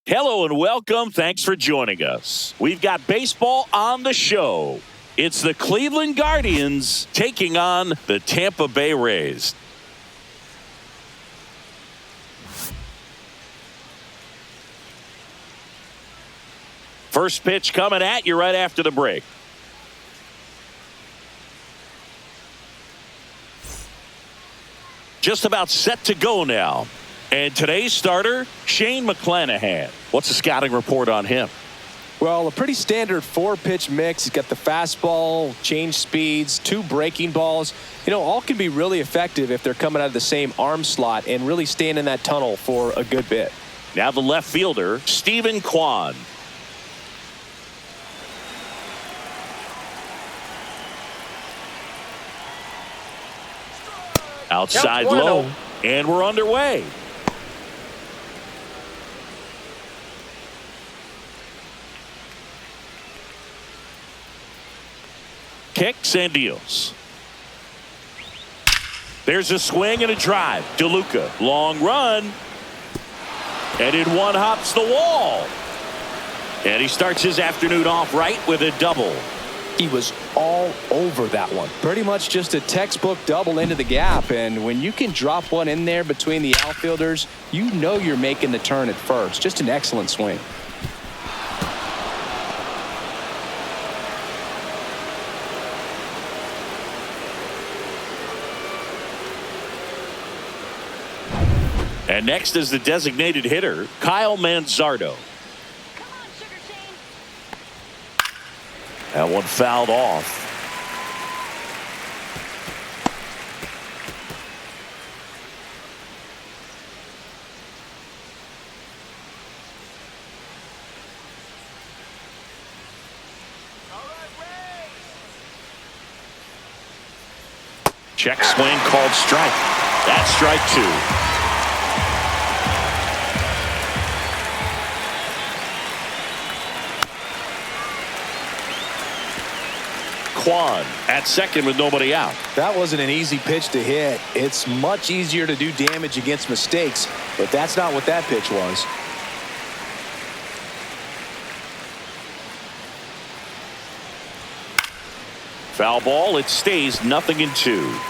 Hello and welcome. Thanks for joining us. We've got baseball on the show. It's the Cleveland Guardians taking on the Tampa Bay Rays. First pitch coming at you right after the break. Just about set to go now. And today's starter, Shane McClanahan. What's the scouting report on him? Well, a pretty standard 4-pitch mix. He's got the fastball, change speeds, 2 breaking balls. All can be really effective if they're coming out of the same arm slot and really staying in that tunnel for a good bit. Now the left fielder, Stephen Kwan. Outside low, and we're underway. Kicks and deals. There's a swing and a drive. DeLuca, long run. And in one hops the wall. And he starts his afternoon off right with a double. He was all over that one. Pretty much just a textbook double into the gap. And when you can drop one in there between the outfielders, you know you're making the turn at first. Just an excellent swing. And next is the designated hitter, Kyle Manzardo. That one fouled off. Check swing called strike. That's strike 2. Kwan at second with nobody out. That wasn't an easy pitch to hit. It's much easier to do damage against mistakes, but that's not what that pitch was. Foul ball. It stays 0-2.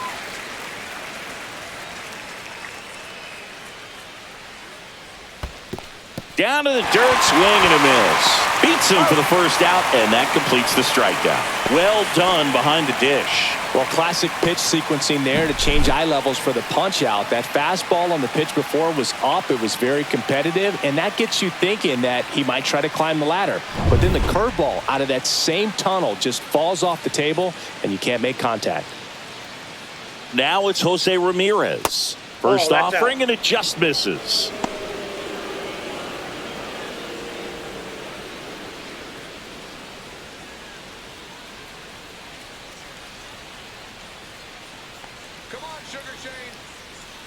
Down to the dirt, swing and a miss. Beats him for the first out, and that completes the strikeout. Well done behind the dish. Well, classic pitch sequencing there to change eye levels for the punch out. That fastball on the pitch before was up. It was very competitive, and that gets you thinking that he might try to climb the ladder. But then the curveball out of that same tunnel just falls off the table, and you can't make contact. Now it's Jose Ramirez. First offering, and it just misses.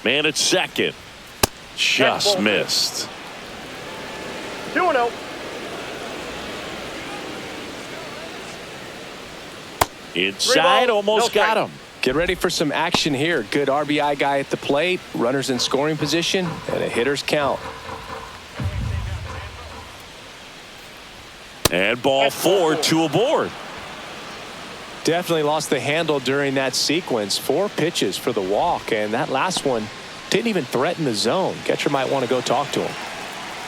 Man at second. Just missed. 2-0. Inside, almost got him. Get ready for some action here. Good RBI guy at the plate. Runners in scoring position. And a hitter's count. And ball 4, 2 aboard. Definitely lost the handle during that sequence. 4 pitches for the walk, and that last one didn't even threaten the zone. Catcher might want to go talk to him.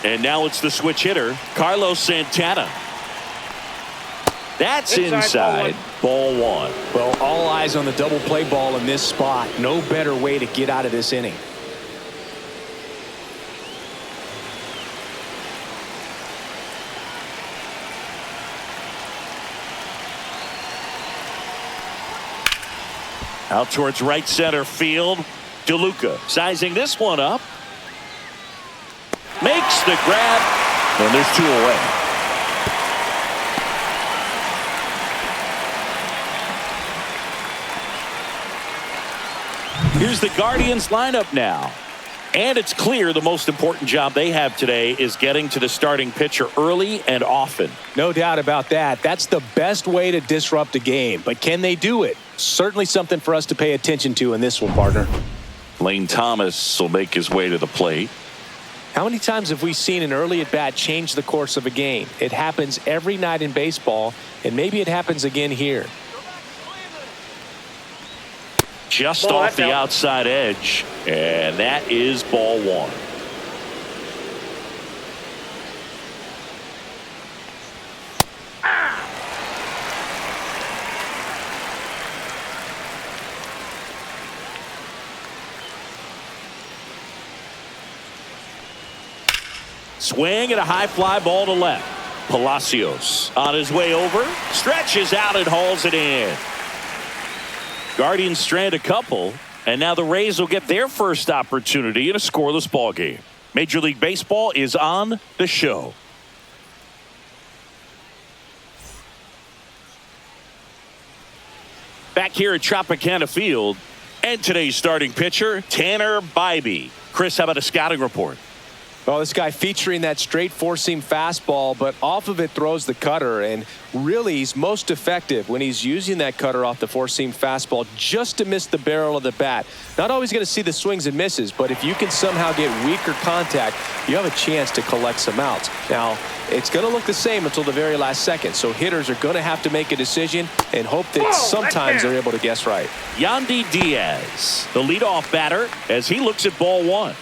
And now it's the switch hitter, Carlos Santana. That's inside. Ball 1. Well, all eyes on the double play ball in this spot. No better way to get out of this inning. Out towards right center field. DeLuca sizing this one up. Makes the grab. And there's 2 away. Here's the Guardians lineup now. And it's clear the most important job they have today is getting to the starting pitcher early and often. No doubt about that. That's the best way to disrupt a game. But can they do it? Certainly something for us to pay attention to in this one, partner. Lane Thomas will make his way to the plate. How many times have we seen an early at-bat change the course of a game? It happens every night in baseball, and maybe it happens again here. Just off the outside edge, and that is ball one. Swing and a high fly ball to left. Palacios on his way over, stretches out and hauls it in. Guardians strand a couple, and now the Rays will get their first opportunity in a scoreless ball game. Major League Baseball is on the show. Back here at Tropicana Field, and today's starting pitcher, Tanner Bybee. Chris, how about a scouting report? Well, this guy featuring that straight four-seam fastball, but off of it throws the cutter, and really he's most effective when he's using that cutter off the four-seam fastball just to miss the barrel of the bat. Not always going to see the swings and misses, but if you can somehow get weaker contact, you have a chance to collect some outs. Now, it's going to look the same until the very last second, so hitters are going to have to make a decision and hope that sometimes they're able to guess right. Yandy Diaz, the leadoff batter, as he looks at ball one.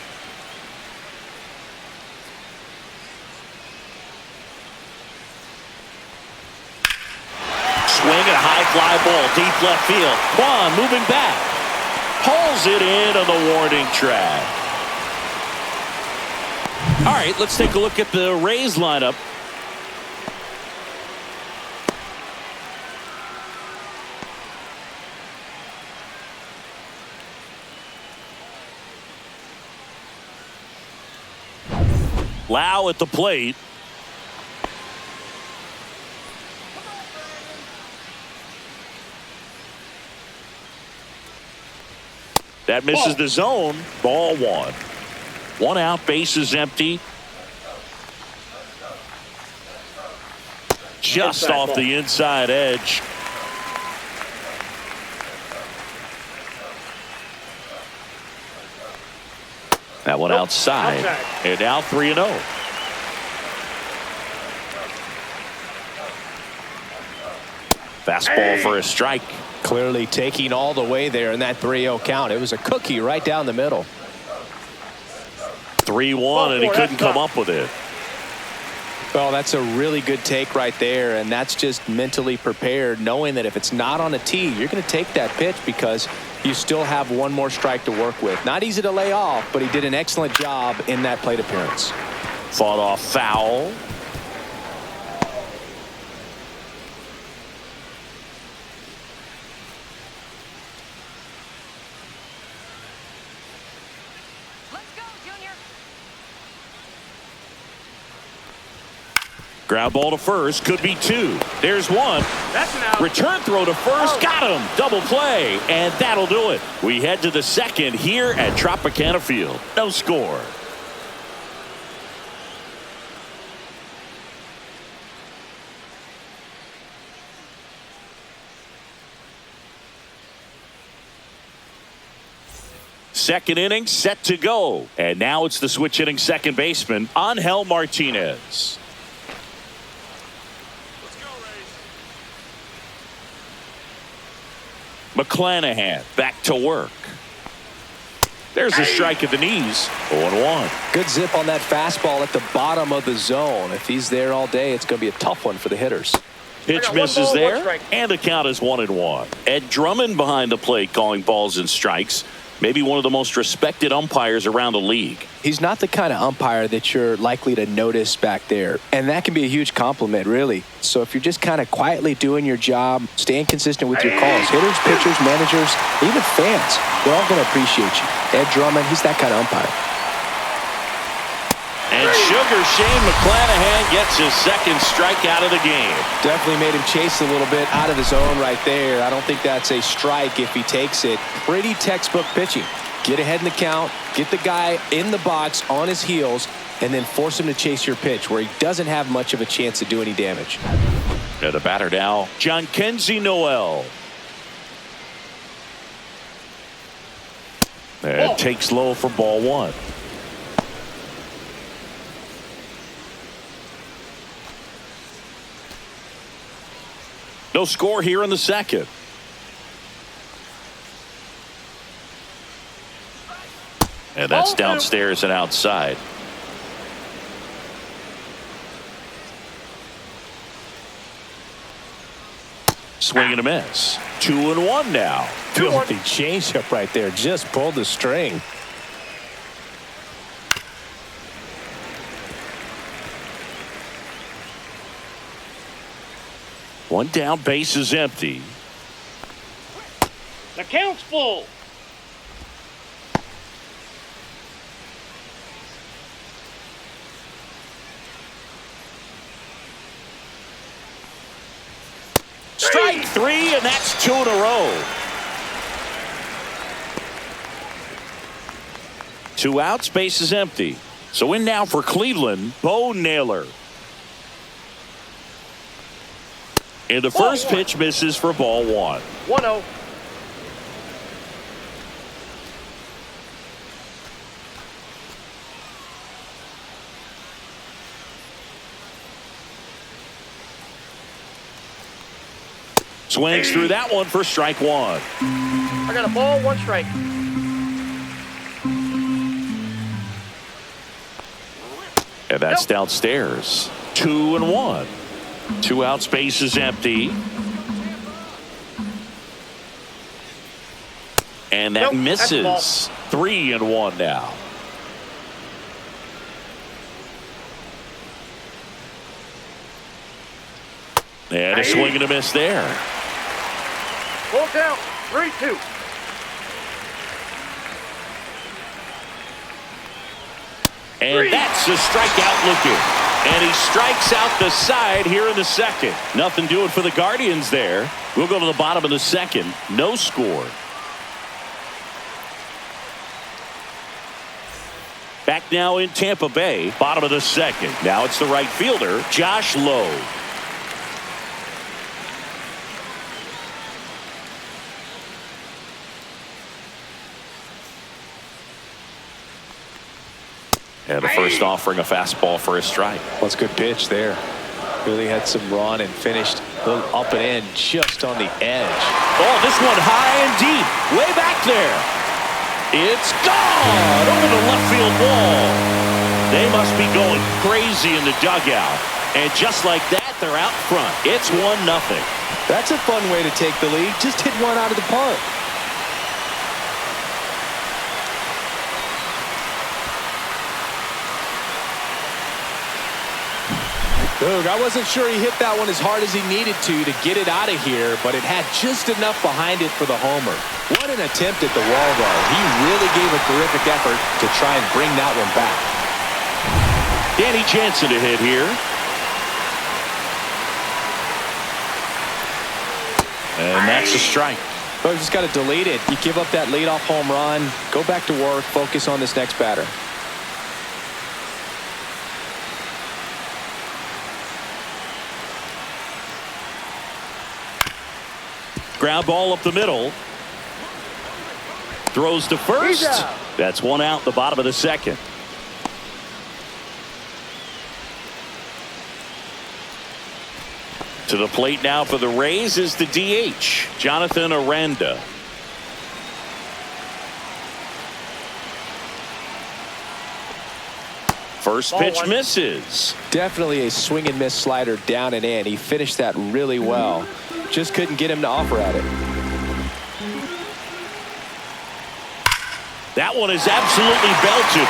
Swing and a high fly ball deep left field. Kwan moving back. Pulls it in on the warning track. All right, let's take a look at the Rays lineup. Lau at the plate. That misses the zone. Ball one. One out, bases empty. Just off the inside edge. That one outside. And now 3-0. Fastball for a strike. Clearly taking all the way there in that 3-0 count. It was a cookie right down the middle. 3-1, and he couldn't come up with it. Well, that's a really good take right there, and that's just mentally prepared, knowing that if it's not on a tee, you're going to take that pitch because you still have one more strike to work with. Not easy to lay off, but he did an excellent job in that plate appearance. Fought off foul. Ground ball to first, could be two. There's one. That's an out. Return throw to first, got him. Double play, and that'll do it. We head to the second here at Tropicana Field. No score. Second inning set to go. And now it's the switch hitting second baseman, Angel Martinez. McClanahan back to work. There's a strike at the knees. 0-1. Good zip on that fastball at the bottom of the zone. If he's there all day, it's going to be a tough one for the hitters. Pitch misses there, and the count is 1-1. Ed Drummond behind the plate calling balls and strikes. Maybe one of the most respected umpires around the league. He's not the kind of umpire that you're likely to notice back there. And that can be a huge compliment, really. So if you're just kind of quietly doing your job, staying consistent with your calls, hitters, pitchers, managers, even fans, they're all going to appreciate you. Ed Drummond, he's that kind of umpire. And Sugar Shane McClanahan gets his second strikeout of the game. Definitely made him chase a little bit out of his zone right there. I don't think that's a strike if he takes it. Pretty textbook pitching. Get ahead in the count, get the guy in the box on his heels, and then force him to chase your pitch where he doesn't have much of a chance to do any damage. And the batter now, John Kenzie Noel. And takes low for ball one. No score here in the second. And that's downstairs and outside. Swing and a miss. 2-1 now. Filthy changeup right there. Just pulled the string. One down, base is empty. The count's full. Strike 3, and that's 2 in a row. 2 outs, base is empty. So in now for Cleveland, Bo Naylor. And the first pitch misses for ball 1. 1-0. Swings through that one for strike 1. I got a ball, 1 strike. And that's downstairs. 2-1. 2 outs, base is empty. And that misses. 3-1 now. And a swing and a miss there. Full count, 3-2. And that's a strikeout looking. And he strikes out the side here in the second. Nothing doing for the Guardians there. We'll go to the bottom of the second. No score. Back now in Tampa Bay. Bottom of the second. Now it's the right fielder, Josh Lowe. And the first offering a fastball for a strike. Well, it's a good pitch there. Really had some run and finished a little up and in just on the edge. Oh, this one high and deep. Way back there. It's gone over the left field wall. They must be going crazy in the dugout. And just like that, they're out front. It's 1-0. That's a fun way to take the lead. Just hit one out of the park. Doug, I wasn't sure he hit that one as hard as he needed to get it out of here, but it had just enough behind it for the homer. What an attempt at the wall, though. He really gave a terrific effort to try and bring that one back. Danny Jansen to hit here. And that's a strike. Doug just got to delete it. You give up that leadoff home run, go back to work, focus on this next batter. Ground ball up the middle. Throws to first. That's 1 out, the bottom of the second. To the plate now for the Rays is the DH, Jonathan Aranda. First pitch misses. Definitely a swing and miss slider down and in. He finished that really well. Just couldn't get him to offer at it. That one is absolutely belted.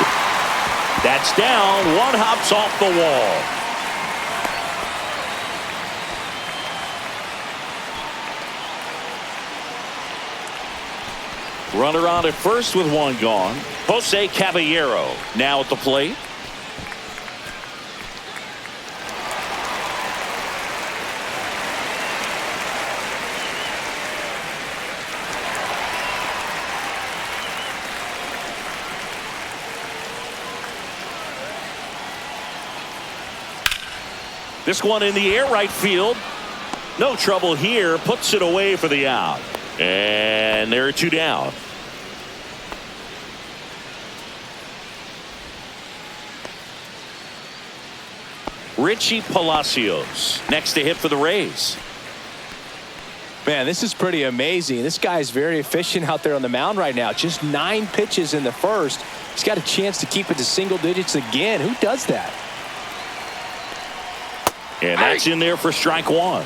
That's down. 1 hops off the wall. Runner on at first with 1 gone. Jose Caballero now at the plate. This one in the air right field. No trouble here. Puts it away for the out. And there are 2 down. Richie Palacios next to hit for the Rays. Man, this is pretty amazing. This guy is very efficient out there on the mound right now. Just 9 pitches in the first. He's got a chance to keep it to single digits again. Who does that? And that's in there for strike 1.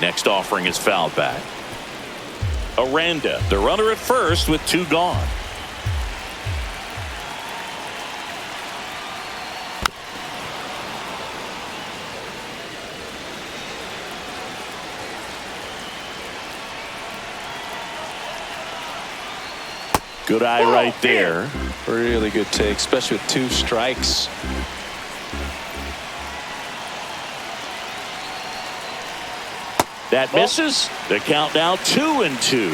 Next offering is fouled back. Aranda, the runner at first with 2 gone. Good eye right there. Really good take, especially with 2 strikes. That misses. The count now 2-2.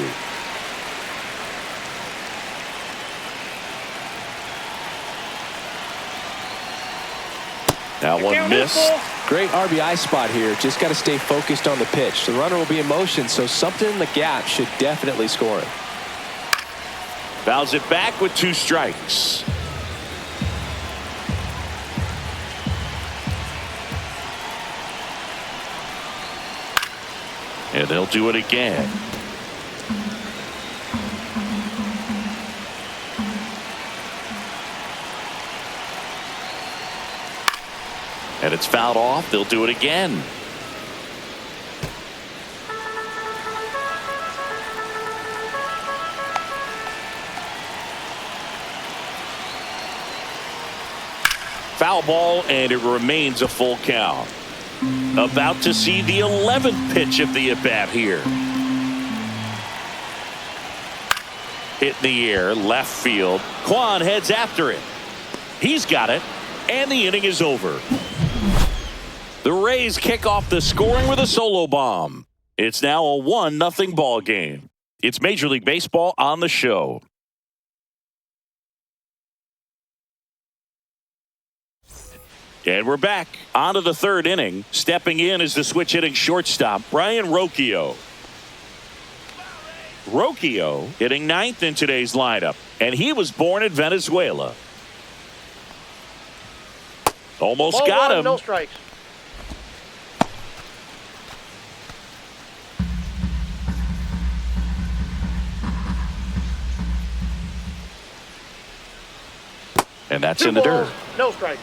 That one missed. Great RBI spot here. Just got to stay focused on the pitch. The runner will be in motion, so something in the gap should definitely score it. Fouls it back with 2 strikes. And they'll do it again. And it's fouled off. They'll do it again. Foul ball, and it remains a full count. About to see the 11th pitch of the at-bat here. Hit in the air, left field. Kwan heads after it. He's got it, and the inning is over. The Rays kick off the scoring with a solo bomb. It's now a 1-0 ball game. It's Major League Baseball on the show. And we're back onto the 3rd inning. Stepping in is the switch hitting shortstop, Brian Rocchio. Rocchio hitting 9th in today's lineup, and he was born in Venezuela. Almost Ball got 1, him. no strikes. And that's 2 in the balls, dirt. no strikes.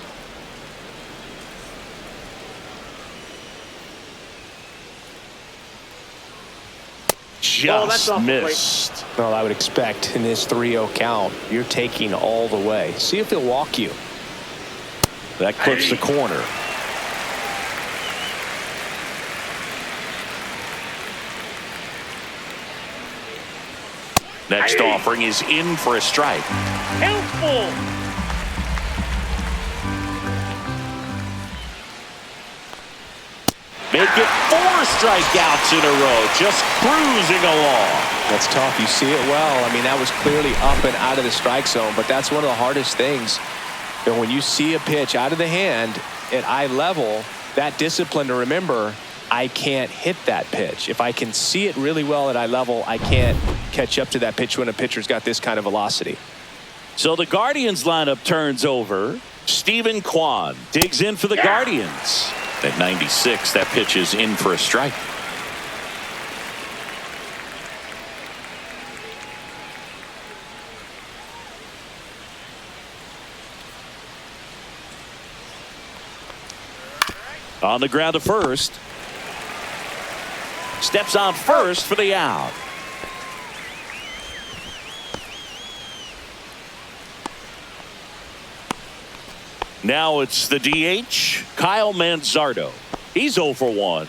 Just missed. Well, I would expect in this 3-0 count, you're taking all the way. See if he'll walk you. That clips the corner. Next offering is in for a strike. Helpful. Make it 4 strikeouts in a row, just cruising along. That's tough. You see it well. I mean, that was clearly up and out of the strike zone, but that's one of the hardest things. And when you see a pitch out of the hand at eye level, that discipline to remember, I can't hit that pitch. If I can see it really well at eye level, I can't catch up to that pitch when a pitcher's got this kind of velocity. So the Guardians lineup turns over. Stephen Kwan digs in for the Guardians. At 96, that pitch is in for a strike. On the ground to first. Steps on first for the out. Now it's the DH, Kyle Manzardo. He's 0 for 1.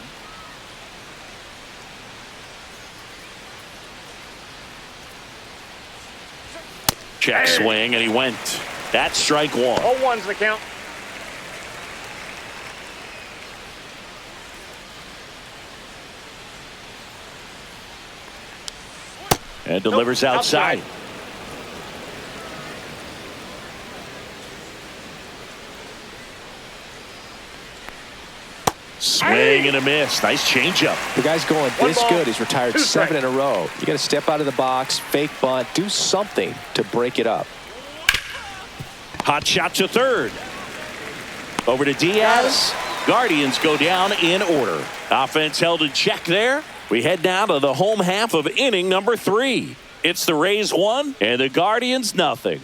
Check swing, and he went. That's strike 1. 0-1's the count. And delivers outside. Swing and a miss. Nice changeup. The guy's going this ball, good. He's retired 7 strikes. in a row. You got to step out of the box, fake bunt, do something to break it up. Hot shot to third. Over to Diaz. Guardians go down in order. Offense held in check there. We head now to the home half of inning number 3. It's the Rays 1 and the Guardians nothing.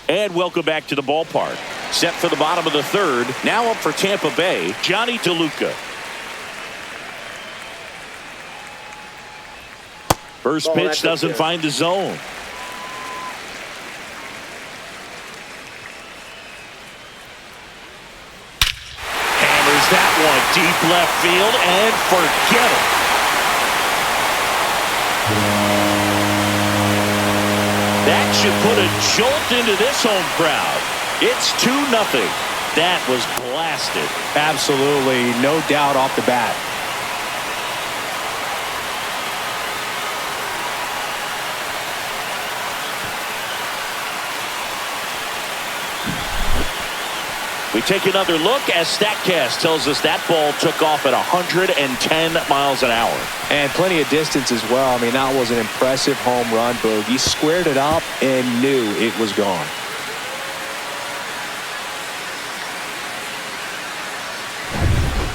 And welcome back to the ballpark. Set for the bottom of the 3rd. Now up for Tampa Bay, Johnny DeLuca. First pitch doesn't find the zone. Hammers that one deep left field and forget it. That should put a jolt into this home crowd. It's 2-0. That was blasted. Absolutely, no doubt off the bat. We take another look as StatCast tells us that ball took off at 110 miles an hour. And plenty of distance as well. I mean, that was an impressive home run, Boog. He squared it up and knew it was gone.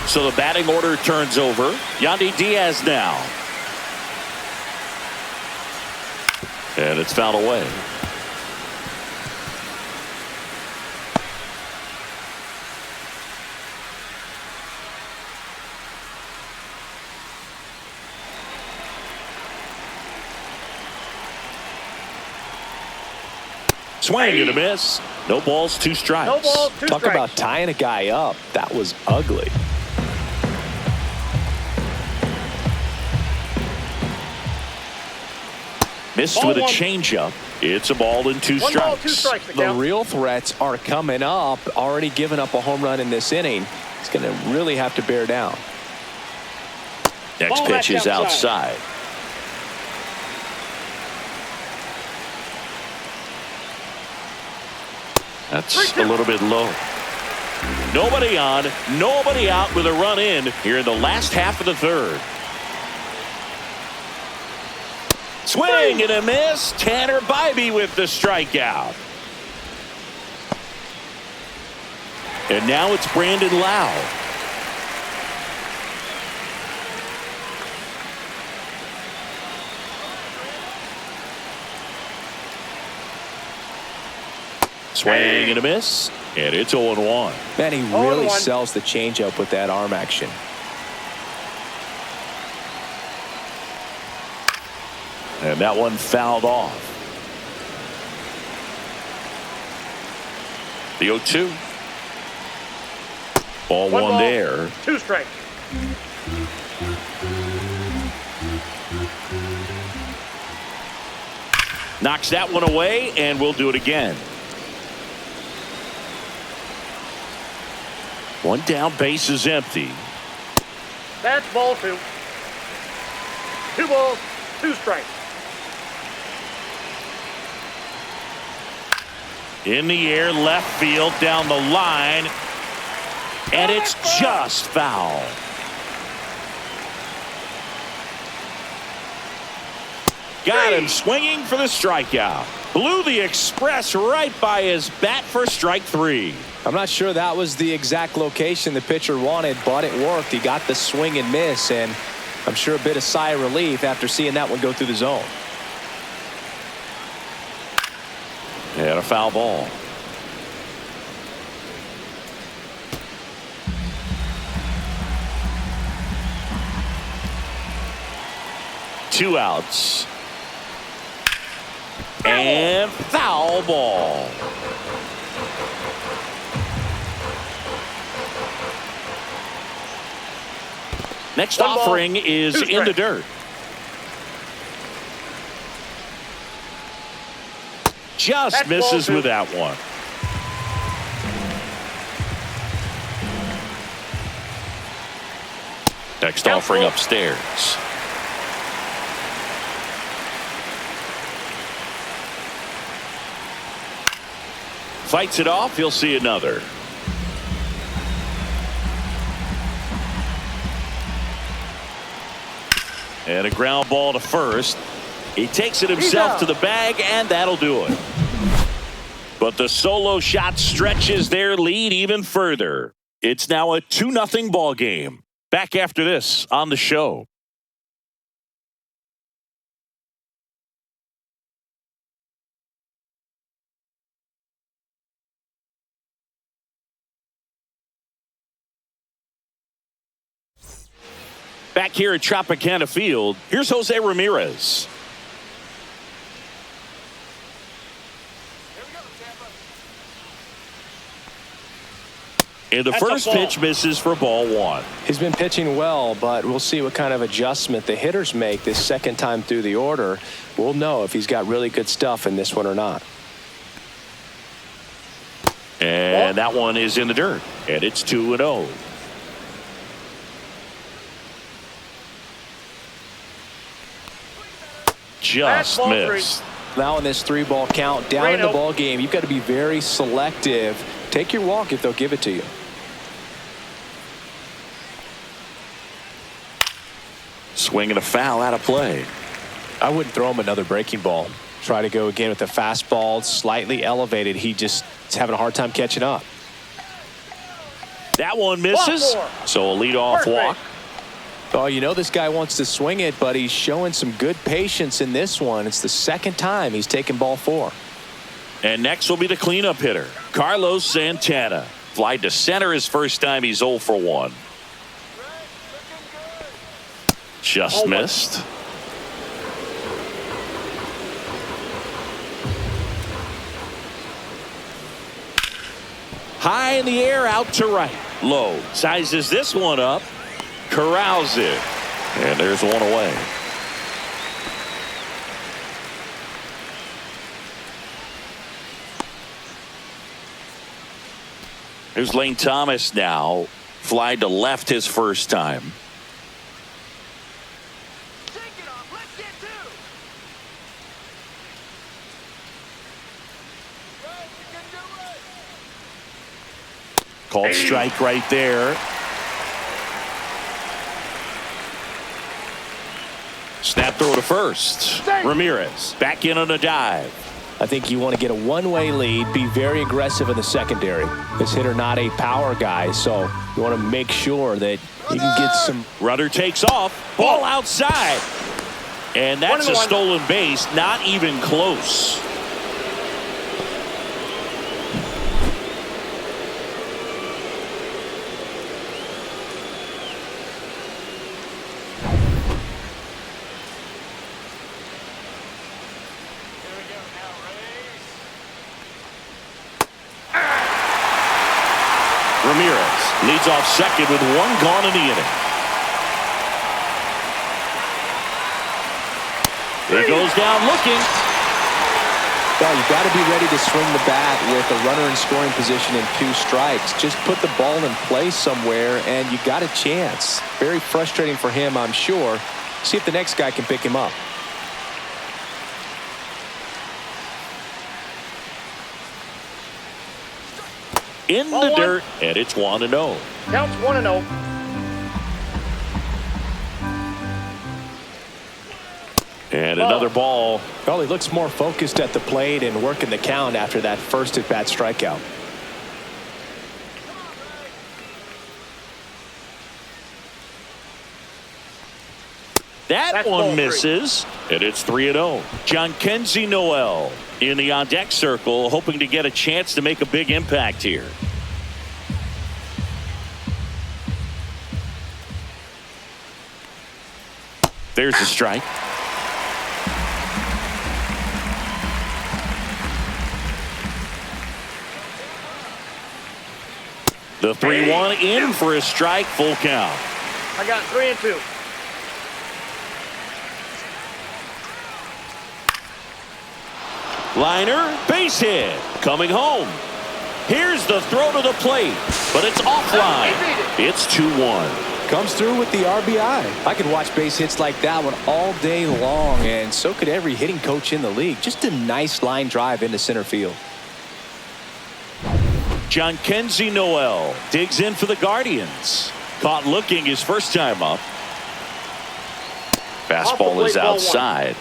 So the batting order turns over. Yandy Diaz now. And it's fouled away. Swing and a miss. No balls, 2 strikes. No balls, 2 Talk strikes. about tying a guy up. That was ugly. Missed Ball with a 1. changeup. It's a ball and 2 1 strikes. ball, 2 strikes. The The count. real threats are coming up. Already given up a home run in this inning. He's going to really have to bear down. Next Ball pitch back is outside. outside. That's a little bit low. Nobody on, nobody out with a run in here in the last half of the 3rd. Swing and a miss. Tanner Bybee with the strikeout. And now it's Brandon Lau. Swing and a miss. And it's 0-1. Man, he really 0-1. sells the changeup with that arm action. And that one fouled off. The 0-2. Ball 1 ball, there. 2 strikes. Knocks that one away, and we'll do it again. 1 down, base is empty. That's ball 2. 2 balls, 2 strikes. In the air, left field, down the line. And it's just foul. Got him swinging for the strikeout. Blew the express right by his bat for strike 3. I'm not sure that was the exact location the pitcher wanted, but it worked. He got the swing and miss, and I'm sure a bit of sigh of relief after seeing that one go through the zone. And a foul ball. Two outs. And foul ball. Next 1 ball, offering is 2 in the strikes. dirt. Just That's misses ball 2. with that one. Next Count offering ball. upstairs. Fights it off. He'll see another. And a ground ball to first. He takes it himself to the bag, and that'll do it. But the solo shot stretches their lead even further. It's now a 2-0 ball game. Back after this on the show. Back here at Tropicana Field, here's Jose Ramirez. And the first pitch misses for ball one. He's been pitching well, but we'll see what kind of adjustment the hitters make this second time through the order. We'll know if he's got really good stuff in this one or not. And that one is in the dirt, and it's 2-0. Just missed. Now in this 3-ball count, down in the ball game, you've got to be very selective. Take your walk if they'll give it to you. Swinging a foul out of play. I wouldn't throw him another breaking ball. Try to go again with the fastball, slightly elevated. He just is having a hard time catching up. That one misses. So a leadoff walk. Oh, you know this guy wants to swing it, but he's showing some good patience in this one. It's the second time he's taken ball 4. And next will be the cleanup hitter, Carlos Santana. Flied to center his first time. He's 0 for 1. Just missed. High in the air, out to right. Low. Sizes this one up. Corrals it. And there's one away. Here's Lane Thomas now. Fly to left his first time. Called strike right there. Snap throw to first. Ramirez back in on a dive. I think you want to get a one-way lead, be very aggressive in the secondary. This hitter not a power guy, so you want to make sure that you can get some. Runner takes off. Ball outside. And that's a stolen base. Not even close. Ramirez leads off second with 1 gone in the inning. It goes down looking. Well, you've got to be ready to swing the bat with a runner in scoring position and 2 strikes. Just put the ball in place somewhere and you got a chance. Very frustrating for him, I'm sure. See if the next guy can pick him up. In the dirt, and it's 1-0. Counts 1-0. And another ball. Well, he looks more focused at the plate and working the count after that first at-bat strikeout. That one misses, and it's 3-0. Jhonkensy Noel in the on-deck circle, hoping to get a chance to make a big impact here. There's a strike. The 3-1 in for a strike, full count. I got 3-2. Liner, base hit, coming home. Here's the throw to the plate, but it's offline. It's 2-1. Comes through with the RBI. I could watch base hits like that one all day long, and so could every hitting coach in the league. Just a nice line drive into center field. Jhonkensy Noel digs in for the Guardians. Caught looking his first time up. Fastball is outside.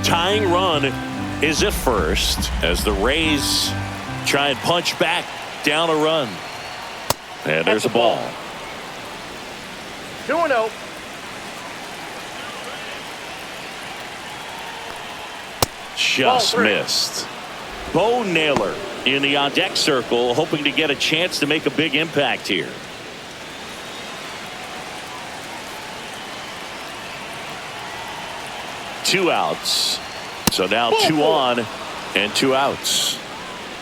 Tying run is at first as the Rays try and punch back down a run. And there's a ball. 2-0. Just missed. Bo Naylor in the on-deck circle, hoping to get a chance to make a big impact here. Two outs. So now 2 on and 2 outs.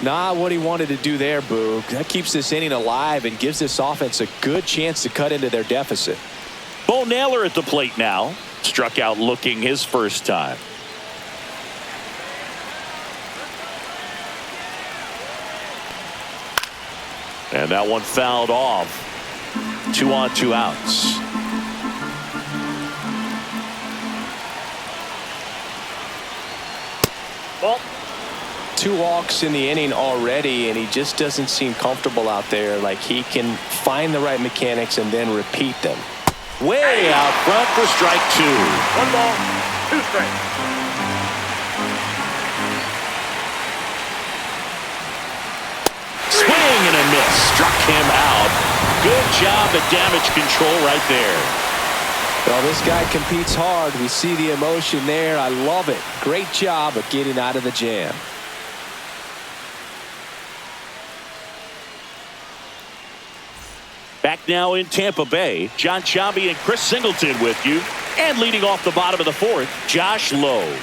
Not what he wanted to do there, Boog. That keeps this inning alive and gives this offense a good chance to cut into their deficit. Bo Naylor at the plate now. Struck out looking his first time. And that one fouled off. 2 on, 2 outs. Ball. 2 walks in the inning already, and he just doesn't seem comfortable out there. Like he can find the right mechanics and then repeat them. Way out front for strike 2. 1 ball, 2 strikes. Swing and a miss. Struck him out. Good job at damage control right there. Well, this guy competes hard. We see the emotion there. I love it. Great job of getting out of the jam. Back now in Tampa Bay, John Chambi and Chris Singleton with you. And leading off the bottom of the 4th, Josh Lowe.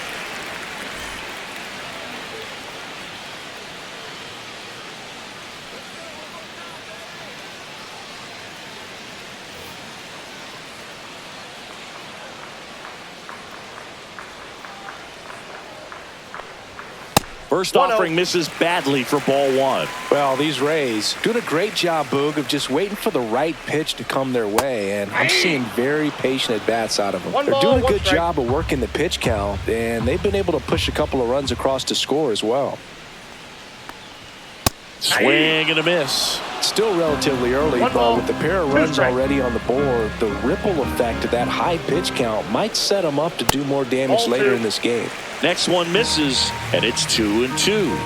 First offering misses badly for ball 1. Well, these Rays doing a great job, Boog, of just waiting for the right pitch to come their way, and I'm seeing very patient at-bats out of them. They're doing a good job of working the pitch count, and they've been able to push a couple of runs across to score as well. Swing and a miss. Still relatively early, but with the pair of runs already on the board, the ripple effect of that high pitch count might set them up to do more damage later in this game. Next one misses, and it's 2-2.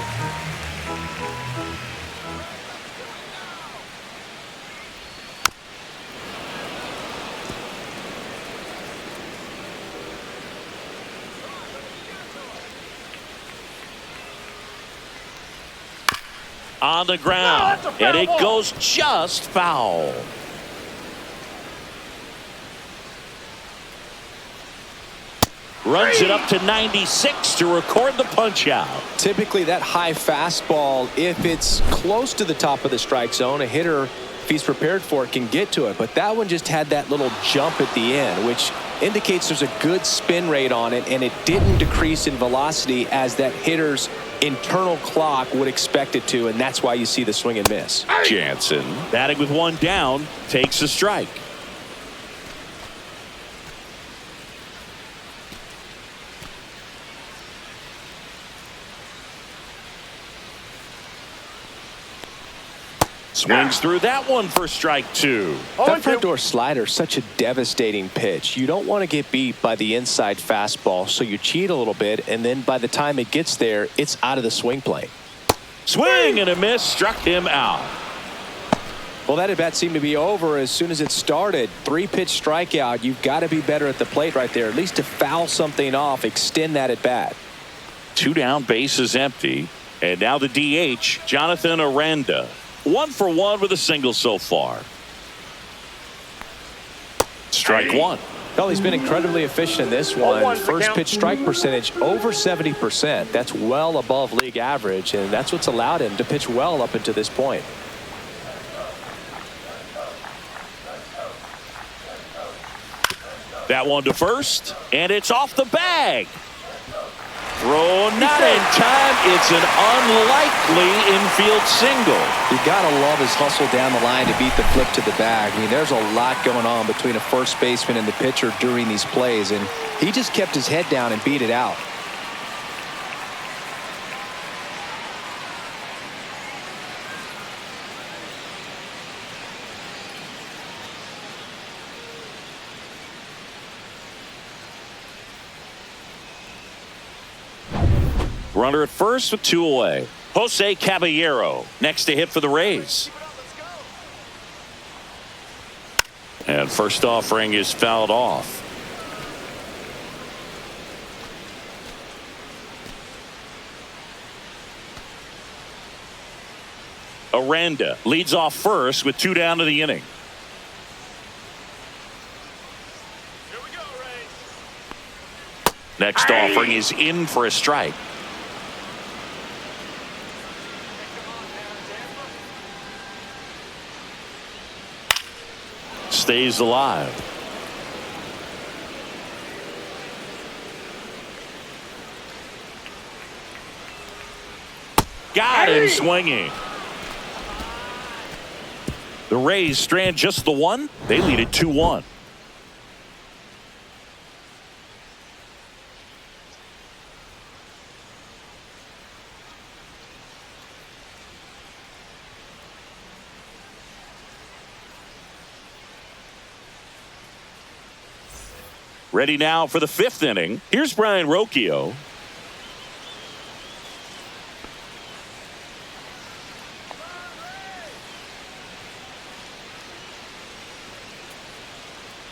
On the ground, and it goes just foul. Runs it up to 96 to record the punch out. Typically that high fastball, if it's close to the top of the strike zone, a hitter, if he's prepared for it, can get to it. But that one just had that little jump at the end, which indicates there's a good spin rate on it, and it didn't decrease in velocity as that hitter's internal clock would expect it to, and that's why you see the swing and miss. Jansen, batting with 1 down, takes a strike. Swings through that one for strike 2. That front door slider is such a devastating pitch. You don't want to get beat by the inside fastball, so you cheat a little bit, and then by the time it gets there, it's out of the swing plane. Swing and a miss, struck him out. Well, that at bat seemed to be over as soon as it started. 3-pitch strikeout. You've got to be better at the plate right there, at least to foul something off, extend that at bat. 2 down, base is empty, and now the DH, Jonathan Aranda. 1 for 1 with a single so far. Strike 1. Well, he's been incredibly efficient in this one. First pitch strike percentage over 70%. That's well above league average, and that's what's allowed him to pitch well up until this point. That one to first, and it's off the bag. Throw not in time. It's an unlikely infield single. You gotta love his hustle down the line to beat the flip to the bag. I mean, there's a lot going on between a first baseman and the pitcher during these plays, and he just kept his head down and beat it out. Runner at first with 2 away. Jose Caballero next to hit for the Rays. And first offering is fouled off. Aranda leads off first with 2 down to the inning. Here we go, Ray. Next offering is in for a strike. Stays alive. Got him swinging. The Rays strand just the one. They lead it 2-1. Ready now for the 5th inning. Here's Brian Rocchio.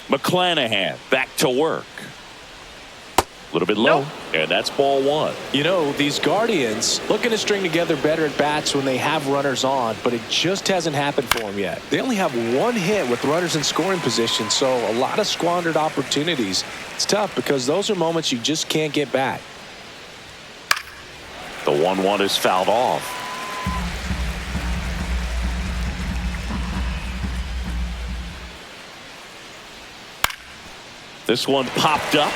McClanahan back to work. A little bit low. And that's ball 1. You know, these Guardians looking to string together better at bats when they have runners on, but it just hasn't happened for them yet. They only have 1 hit with runners in scoring position, so a lot of squandered opportunities. It's tough because those are moments you just can't get back. The 1-1 is fouled off. This one popped up.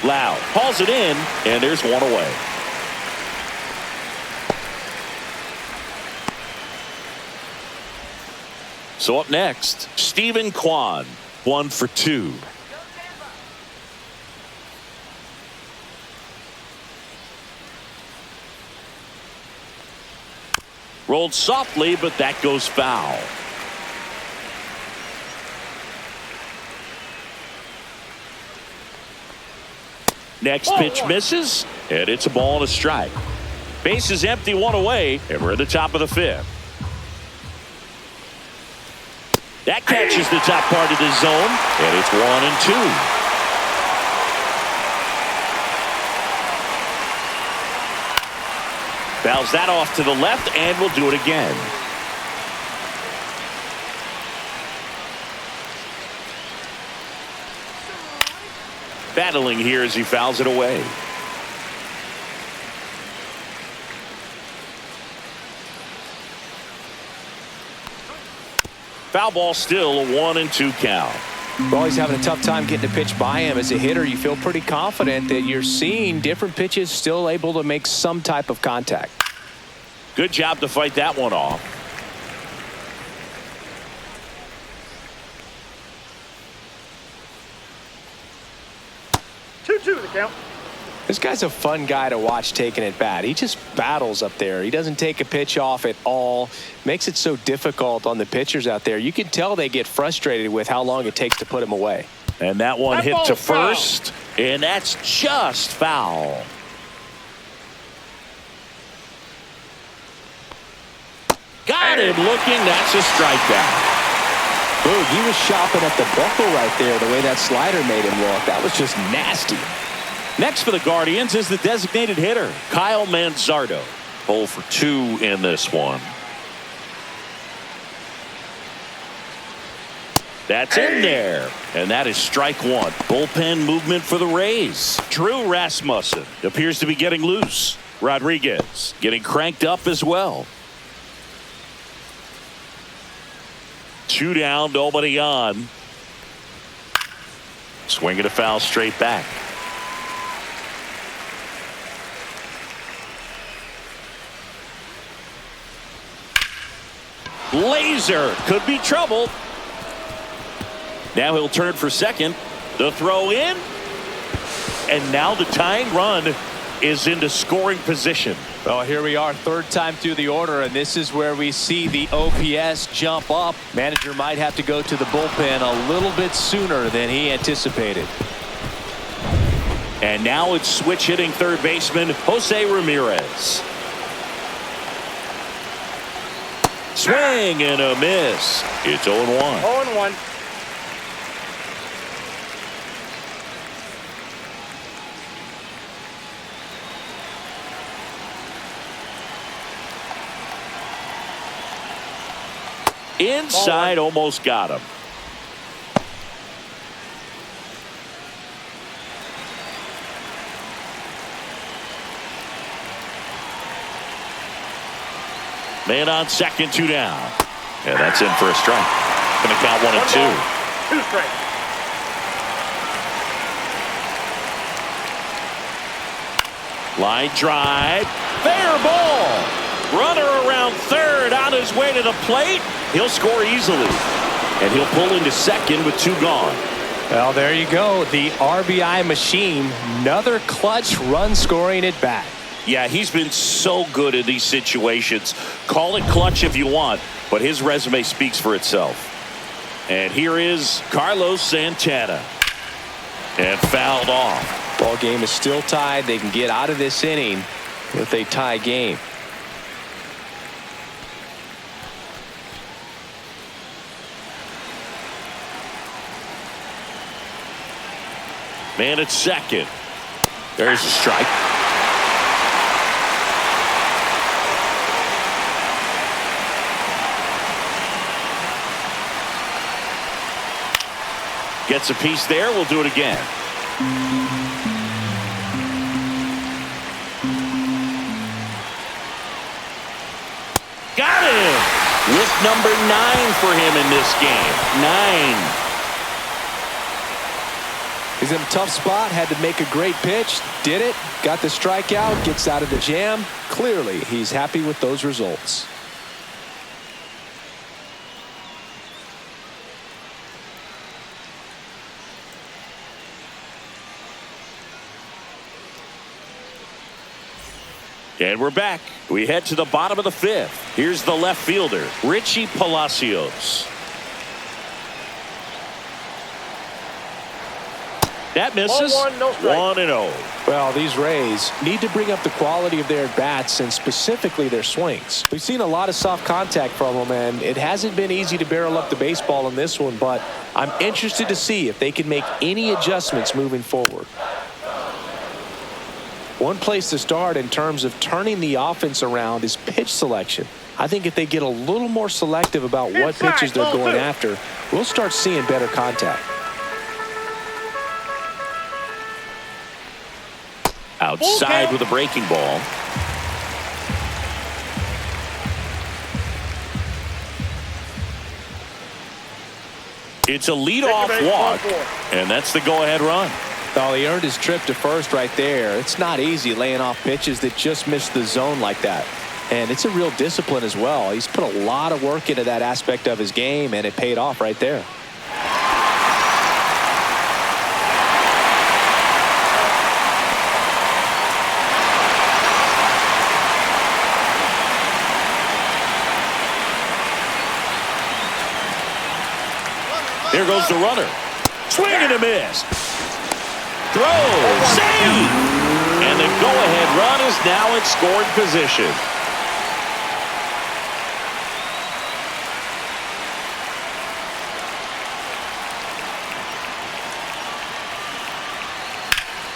Loud hauls it in, and there's 1 away. So up next, Stephen Kwan, 1 for 2. Rolled softly, but that goes foul. Next pitch misses, and it's a ball and a strike. Base is empty, 1 away, and we're at the top of the 5th. That catches the top part of the zone, and it's 1-2. Fouls that off to the left, and will do it again. Battling here as he fouls it away. Foul ball, still a 1-2 count. You're always having a tough time getting a pitch by him. As a hitter, you feel pretty confident that you're seeing different pitches still able to make some type of contact. Good job to fight that one off. The count. This guy's a fun guy to watch taking at bat. He just battles up there. He doesn't take a pitch off at all. Makes it so difficult on the pitchers out there. You can tell they get frustrated with how long it takes to put him away. And that one That hit to ball's foul. first, and that's just foul. Got him looking. That's a strikeout. Boog, he was shopping at the buckle right there, the way that slider made him look. That was just nasty. Next for the Guardians is the designated hitter, Kyle Manzardo. 0 for 2 in this one. That's in there, and that is strike 1. Bullpen movement for the Rays. Drew Rasmussen appears to be getting loose. Rodriguez getting cranked up as well. 2 down, nobody on. Swinging a foul straight back. Laser could be trouble. Now he'll turn for second. The throw in. And now the tying run is into scoring position. Well, here we are, 3rd time through the order, and this is where we see the OPS jump up. Manager might have to go to the bullpen a little bit sooner than he anticipated. And now it's switch hitting third baseman Jose Ramirez. Swing and a miss. It's 0-1. 0-1. Inside, almost got him. Man on second, 2 down. Yeah, that's in for a strike. Gonna count 1 and 2. 2 strikes. Line drive. Fair ball. Runner around third on his way to the plate. He'll score easily. And he'll pull into second with 2 gone. Well, there you go. The RBI machine. Another clutch run scoring at bat. Yeah, he's been so good in these situations. Call it clutch if you want, but his resume speaks for itself. And here is Carlos Santana. And fouled off. Ball game is still tied. They can get out of this inning with a tie game. Man at second. There's a strike. Gets a piece there. We'll do it again. Got him with number 9 for him in this game. 9. He's in a tough spot. Had to make a great pitch. Did it. Got the strikeout. Gets out of the jam. Clearly, he's happy with those results. And we're back. We head to the bottom of the 5th. Here's the left fielder, Richie Palacios. That misses. 0-1, no strike. 1-0. Well, these Rays need to bring up the quality of their bats and specifically their swings. We've seen a lot of soft contact from them, and it hasn't been easy to barrel up the baseball in this one, but I'm interested to see if they can make any adjustments moving forward. One place to start in terms of turning the offense around is pitch selection. I think if they get a little more selective about what pitches they're going after, we'll start seeing better contact. Outside with a breaking ball. It's a leadoff walk, and that's the go-ahead run. Well, he earned his trip to first right there. It's not easy laying off pitches that just miss the zone like that. And it's a real discipline as well. He's put a lot of work into that aspect of his game, and it paid off right there. Here goes the runner. Swing and a miss. Throw. Save. And the go-ahead run is now in scoring position.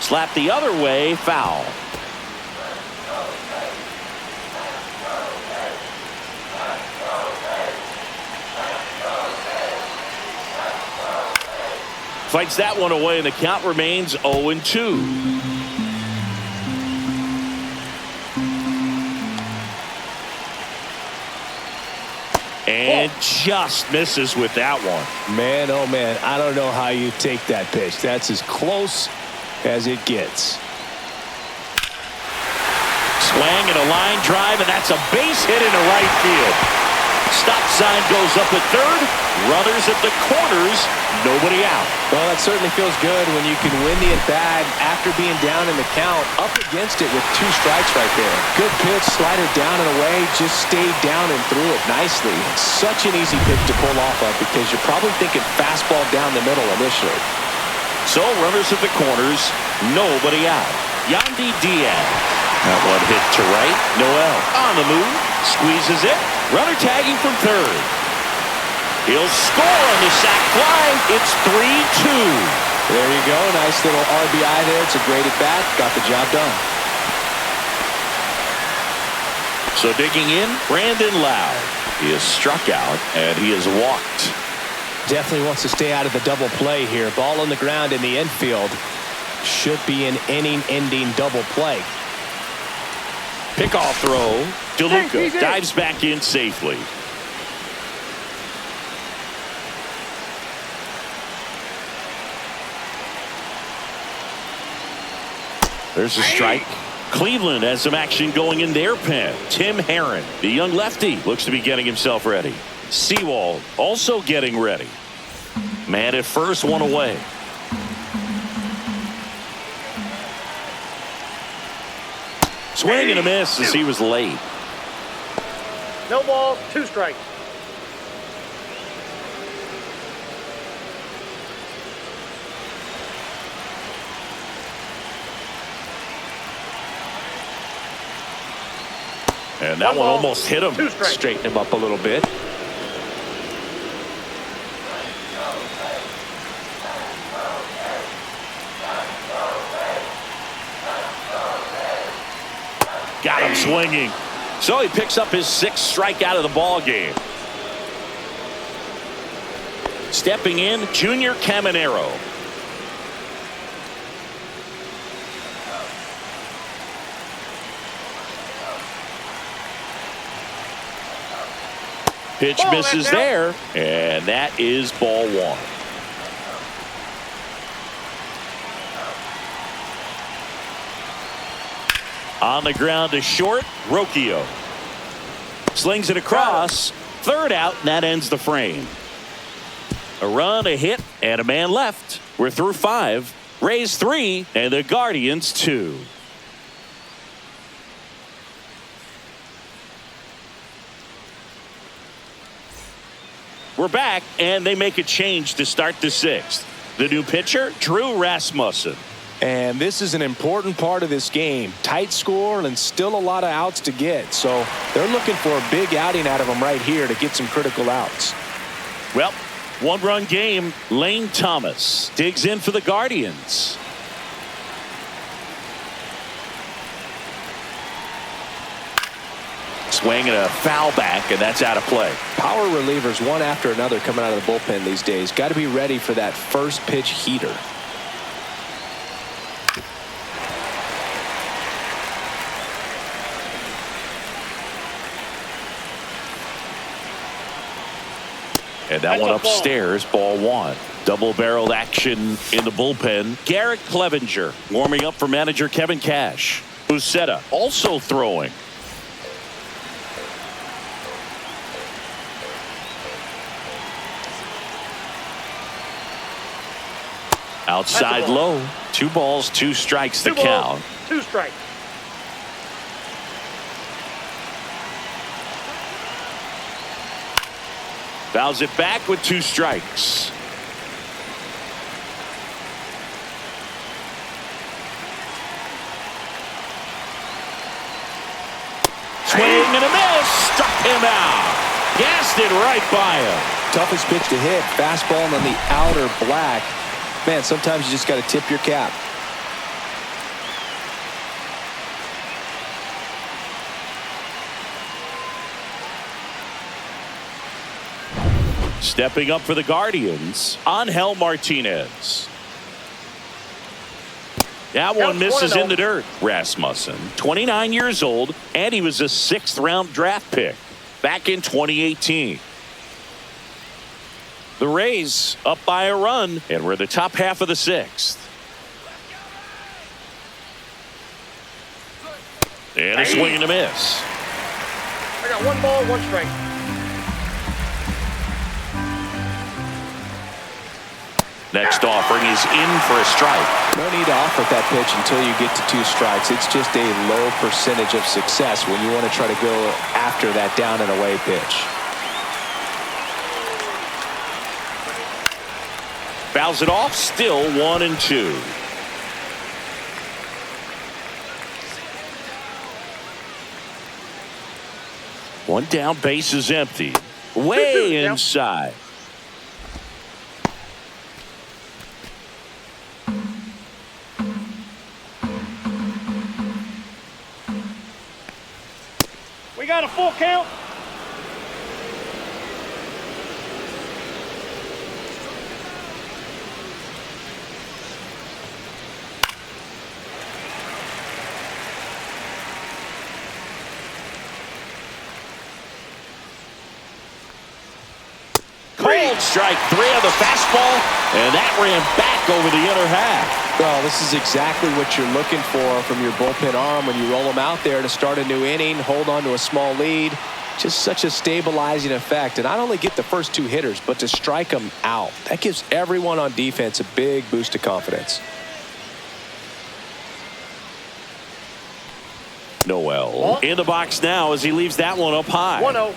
Slap the other way. Foul. Fights that one away, and the count remains 0-2. And just misses with that one. Man, oh man, I don't know how you take that pitch. That's as close as it gets. Swing and a line drive, and that's a base hit into right field. Stop sign goes up at third. Runners at the corners. Nobody out. Well, that certainly feels good when you can win the at-bat after being down in the count, up against it with 2 strikes right there. Good pitch, slider down and away, just stayed down and threw it nicely. Such an easy pitch to pull off of because you're probably thinking fastball down the middle initially. So runners at the corners, nobody out. Yandy Diaz. That one hit to right. Noel on the move. Squeezes it. Runner tagging from third. He'll score on the sac fly. It's 3-2. There you go. Nice little RBI there. It's a great at bat. Got the job done. So digging in, Brandon Lowe. He is struck out and he is walked. Definitely wants to stay out of the double play here. Ball on the ground in the infield. Should be an inning-ending double play. Pickoff throw. DeLuca dives back in safely. There's a strike. Cleveland has some action going in their pen. Tim Herron, the young lefty, looks to be getting himself ready. Sewald also getting ready. Man at first, one away. Swing and a miss as he was late. No balls, 2 strikes. And that one almost hit him. Straighten him up a little bit. Got him swinging. So he picks up his 6th strikeout of the ball game. Stepping in, Junior Caminero. Pitch misses there, and that is ball 1. On the ground to short, Rocchio. Slings it across. 3rd out, and that ends the frame. A run, a hit, and a man left. We're through 5. Rays 3, and the Guardians 2. We're back, and they make a change to start the 6th. The new pitcher, Drew Rasmussen. And this is an important part of this game. Tight score and still a lot of outs to get. So they're looking for a big outing out of him right here to get some critical outs. Well, 1-run game. Lane Thomas digs in for the Guardians. Swing and a foul back, and that's out of play. Power relievers one after another coming out of the bullpen these days. Got to be ready for that first pitch heater. And that one upstairs, ball 1. Double-barreled action in the bullpen. Garrett Clevenger warming up for manager Kevin Cash. Uceta also throwing. Outside low. 2 balls, 2 strikes to count. 2 strikes. Fouls it back with 2 strikes. Swing and a miss. Struck him out. Gassed it right by him. Toughest pitch to hit. Fastball on the outer black. Man, sometimes you just got to tip your cap. Stepping up for the Guardians, Angel Martinez. That one misses in the dirt. Rasmussen, 29 years old, and he was a 6th-round draft pick back in 2018. The Rays up by a run, and we're the top half of the 6th. And a swing and a miss. I got 1 ball, 1 strike. Next offering is in for a strike. No need to offer that pitch until you get to 2 strikes. It's just a low percentage of success when you want to try to go after that down and away pitch. Fouls it off. Still 1-2. One down, base is empty. Way inside. We got a full count. Cold strike 3 on the fastball, and that ran back over the inner half. Well, this is exactly what you're looking for from your bullpen arm when you roll them out there to start a new inning, hold on to a small lead. Just such a stabilizing effect. And not only get the first 2 hitters, but to strike them out. That gives everyone on defense a big boost of confidence. Noel in the box now as he leaves that one up high. 1-0.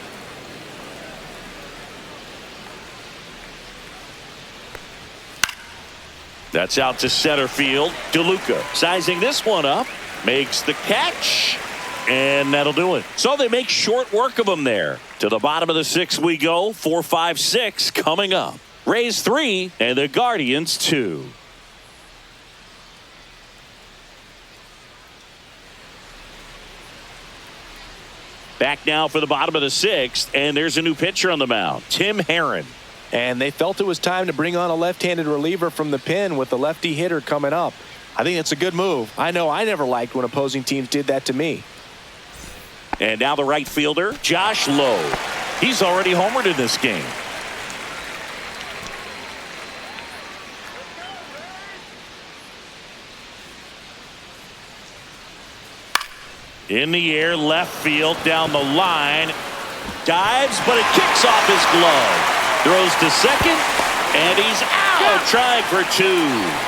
That's out to center field. DeLuca sizing this one up, makes the catch, and that'll do it. So they make short work of him there. To the bottom of the 6th we go. 4, 5, 6 coming up. Rays 3 and the Guardians 2. Back now for the bottom of the 6th, and there's a new pitcher on the mound, Tim Herron. And they felt it was time to bring on a left-handed reliever from the pen with the lefty hitter coming up. I think it's a good move. I know I never liked when opposing teams did that to me. And now the right fielder, Josh Lowe. He's already homered in this game. In the air, left field, down the line. Dives, but it kicks off his glove. Throws to second, and he's out, trying for 2.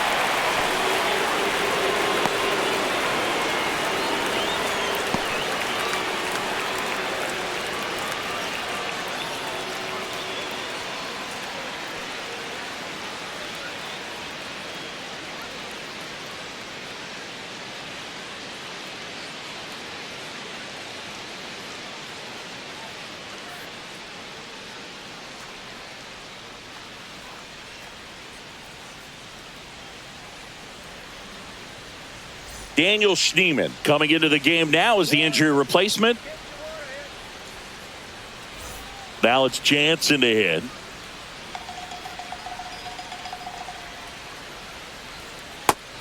Daniel Schneemann coming into the game now as the injury replacement. Now it's Jansen to hit.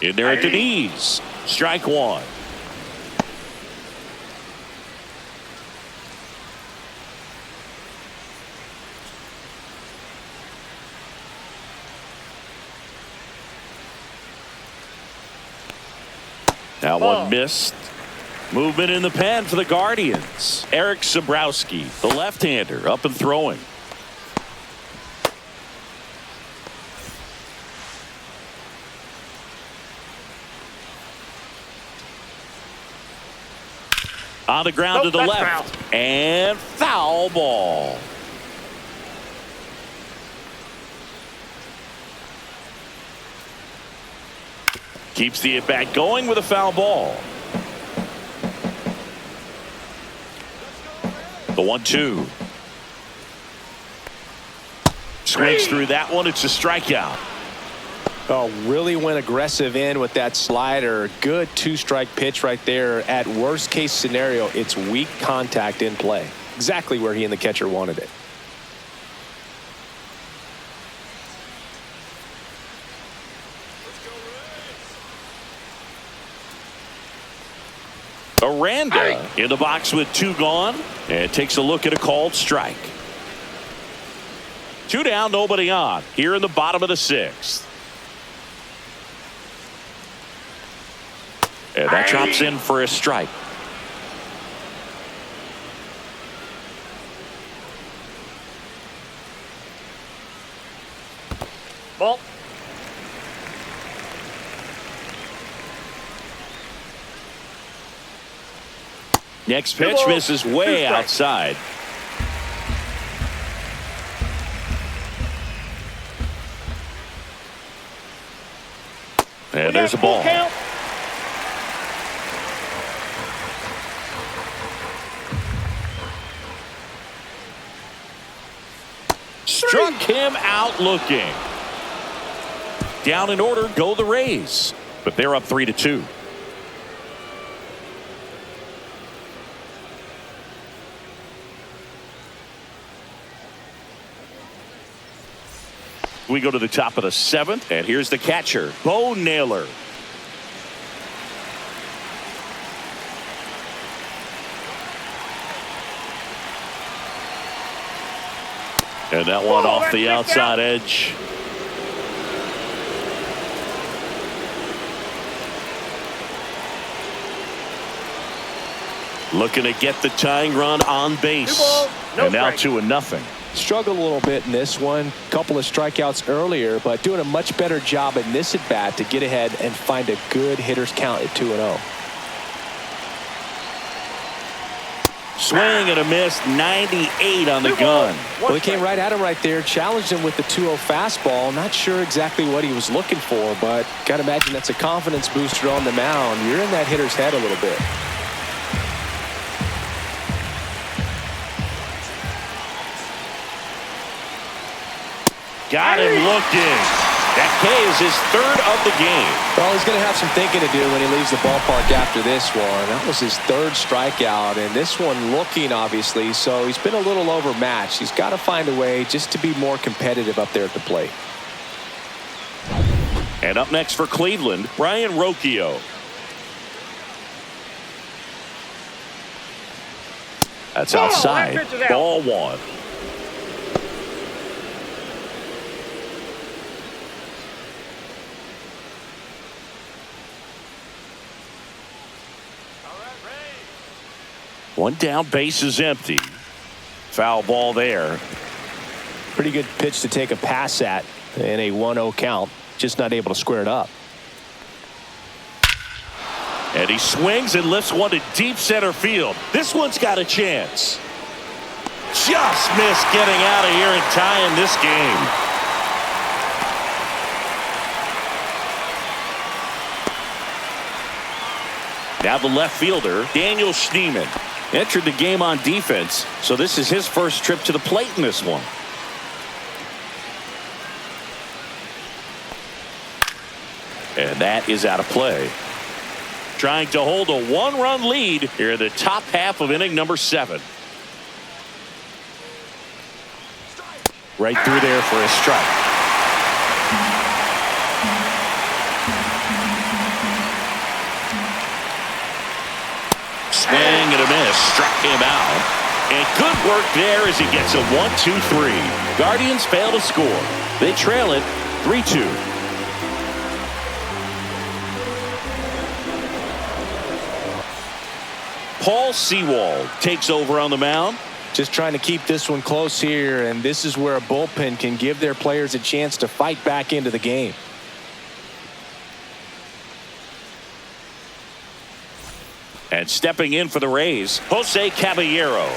In there at the knees. Strike 1. Now one missed. Movement in the pen for the Guardians. Eric Sabrowski, the left-hander, up and throwing. On the ground to the left. Foul. And foul ball. Keeps the at-bat going with a foul ball. The 1-2. Swings through that one. It's a strikeout. Oh, really went aggressive in with that slider. Good 2-strike pitch right there. At worst case scenario, it's weak contact in play. Exactly where he and the catcher wanted it. Aranda in the box with 2 gone, and takes a look at a called strike. 2 down, nobody on here in the bottom of the 6th. And that drops in for a strike. Ball. Next pitch misses way outside. And there's a ball. Count. Struck him out looking. Down in order go the Rays, but they're up 3-2. We go to the top of the 7th, and here's the catcher, Bo Naylor. And that one off the outside edge. Looking to get the tying run on base. And now 2-0. Struggled a little bit in this one. Couple of strikeouts earlier, but doing a much better job in this at bat to get ahead and find a good hitter's count at 2-0. Swing and a miss, 98 on the gun. Well, he came right at him right there, challenged him with the 2-0 fastball. Not sure exactly what he was looking for, but got to imagine that's a confidence booster on the mound. You're in that hitter's head a little bit. Got him looking. That K is his 3rd of the game. Well, he's going to have some thinking to do when he leaves the ballpark after this one. That was his 3rd strikeout, and this one looking, obviously, so he's been a little overmatched. He's got to find a way just to be more competitive up there at the plate. And up next for Cleveland, Brian Rocchio. That's outside. Ball 1. One down, base is empty. Foul ball there. Pretty good pitch to take a pass at in a 1-0 count. Just not able to square it up. And he swings and lifts one to deep center field. This one's got a chance. Just missed getting out of here and tying this game. Now the left fielder, Daniel Schneemann, entered the game on defense, so this is his first trip to the plate in this one. And that is out of play. Trying to hold a 1-run lead here in the top half of inning number 7. Right through there for a strike. Swing and a miss, struck him out. And good work there as he gets a 1-2-3. Guardians fail to score. They trail it 3-2. Paul Sewald takes over on the mound. Just trying to keep this one close here, and this is where a bullpen can give their players a chance to fight back into the game. And stepping in for the Rays, Jose Caballero.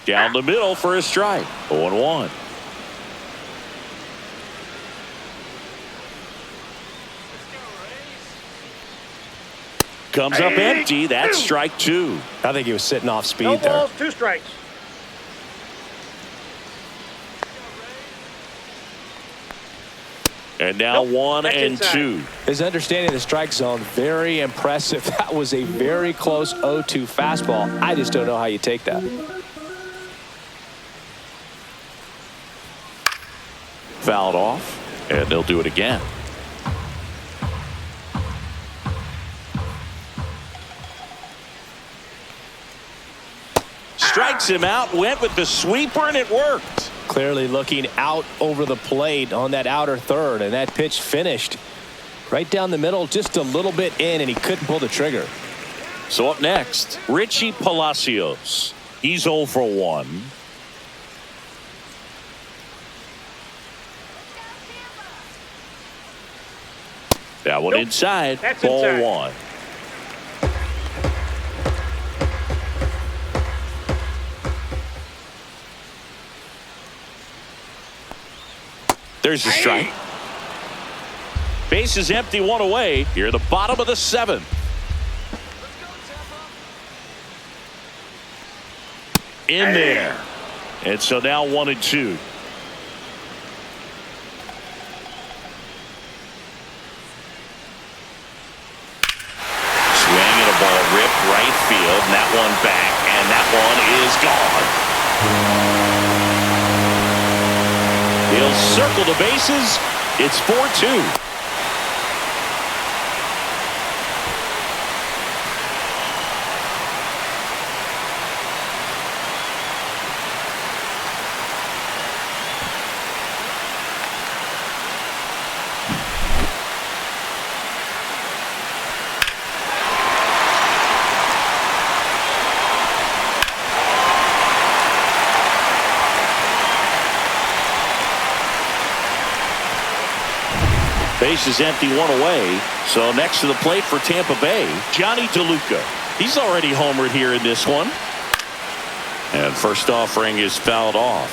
Down the middle for a strike. 0-1. Comes up empty. That's strike 2. I think he was sitting off speed No there. balls, 2 strikes. And now 1-2. His understanding of the strike zone, very impressive. That was a very close 0-2 fastball. I just don't know how you take that. Fouled off, and they'll do it again. Strikes him out, went with the sweeper, and it worked. Clearly looking out over the plate on that outer third, and that pitch finished right down the middle, just a little bit in, and he couldn't pull the trigger. So up next, Richie Palacios. He's 0 for 1. That one inside. That's ball inside. 1. There's a strike. Base is empty, one away. Here at the bottom of the seventh. In there. And so now 1-2. Swing and a ball ripped right field. And that one back. And that one is gone. He'll circle the bases. It's 4-2. Base is empty, one away. So next to the plate for Tampa Bay, Johnny DeLuca. He's already homered here in this one. And first offering is fouled off.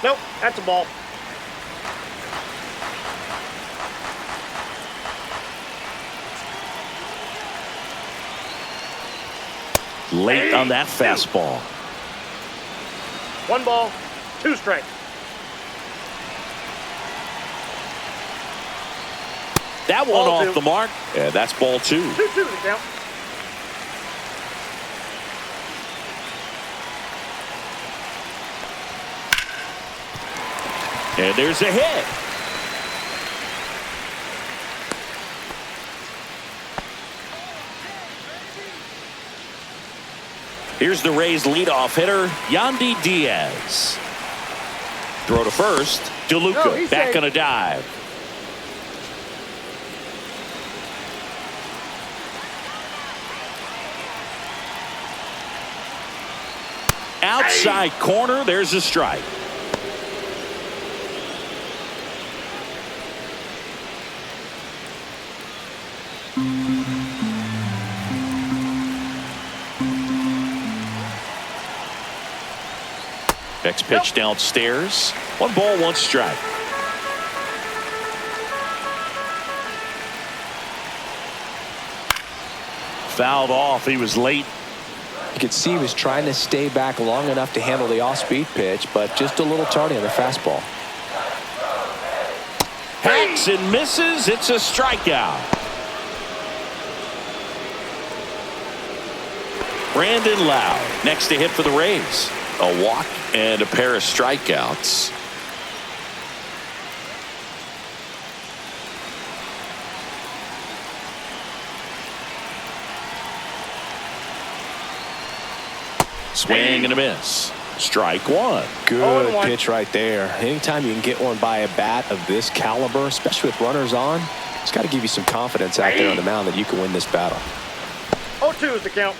Nope, that's a ball. Late on that fastball. 1 ball, 2 strikes. That one Ball off 2. the mark. Yeah, that's ball 2. 2-2 the count. And there's a hit. Here's the Rays leadoff hitter, Yandy Diaz. Throw to first. DeLuca back on a dive. Outside corner, there's a strike. Next pitch downstairs. 1 ball, 1 strike. Fouled off. He was late. You could see he was trying to stay back long enough to handle the off-speed pitch, but just a little tardy on the fastball. Hacks and misses. It's a strikeout. Brandon Lowe next to hit for the Rays. A walk and a pair of strikeouts. Swing and a miss. Strike 1. Good pitch right there. Anytime you can get one by a bat of this caliber, especially with runners on, it's got to give you some confidence out there on the mound that you can win this battle. 0-2 is the count.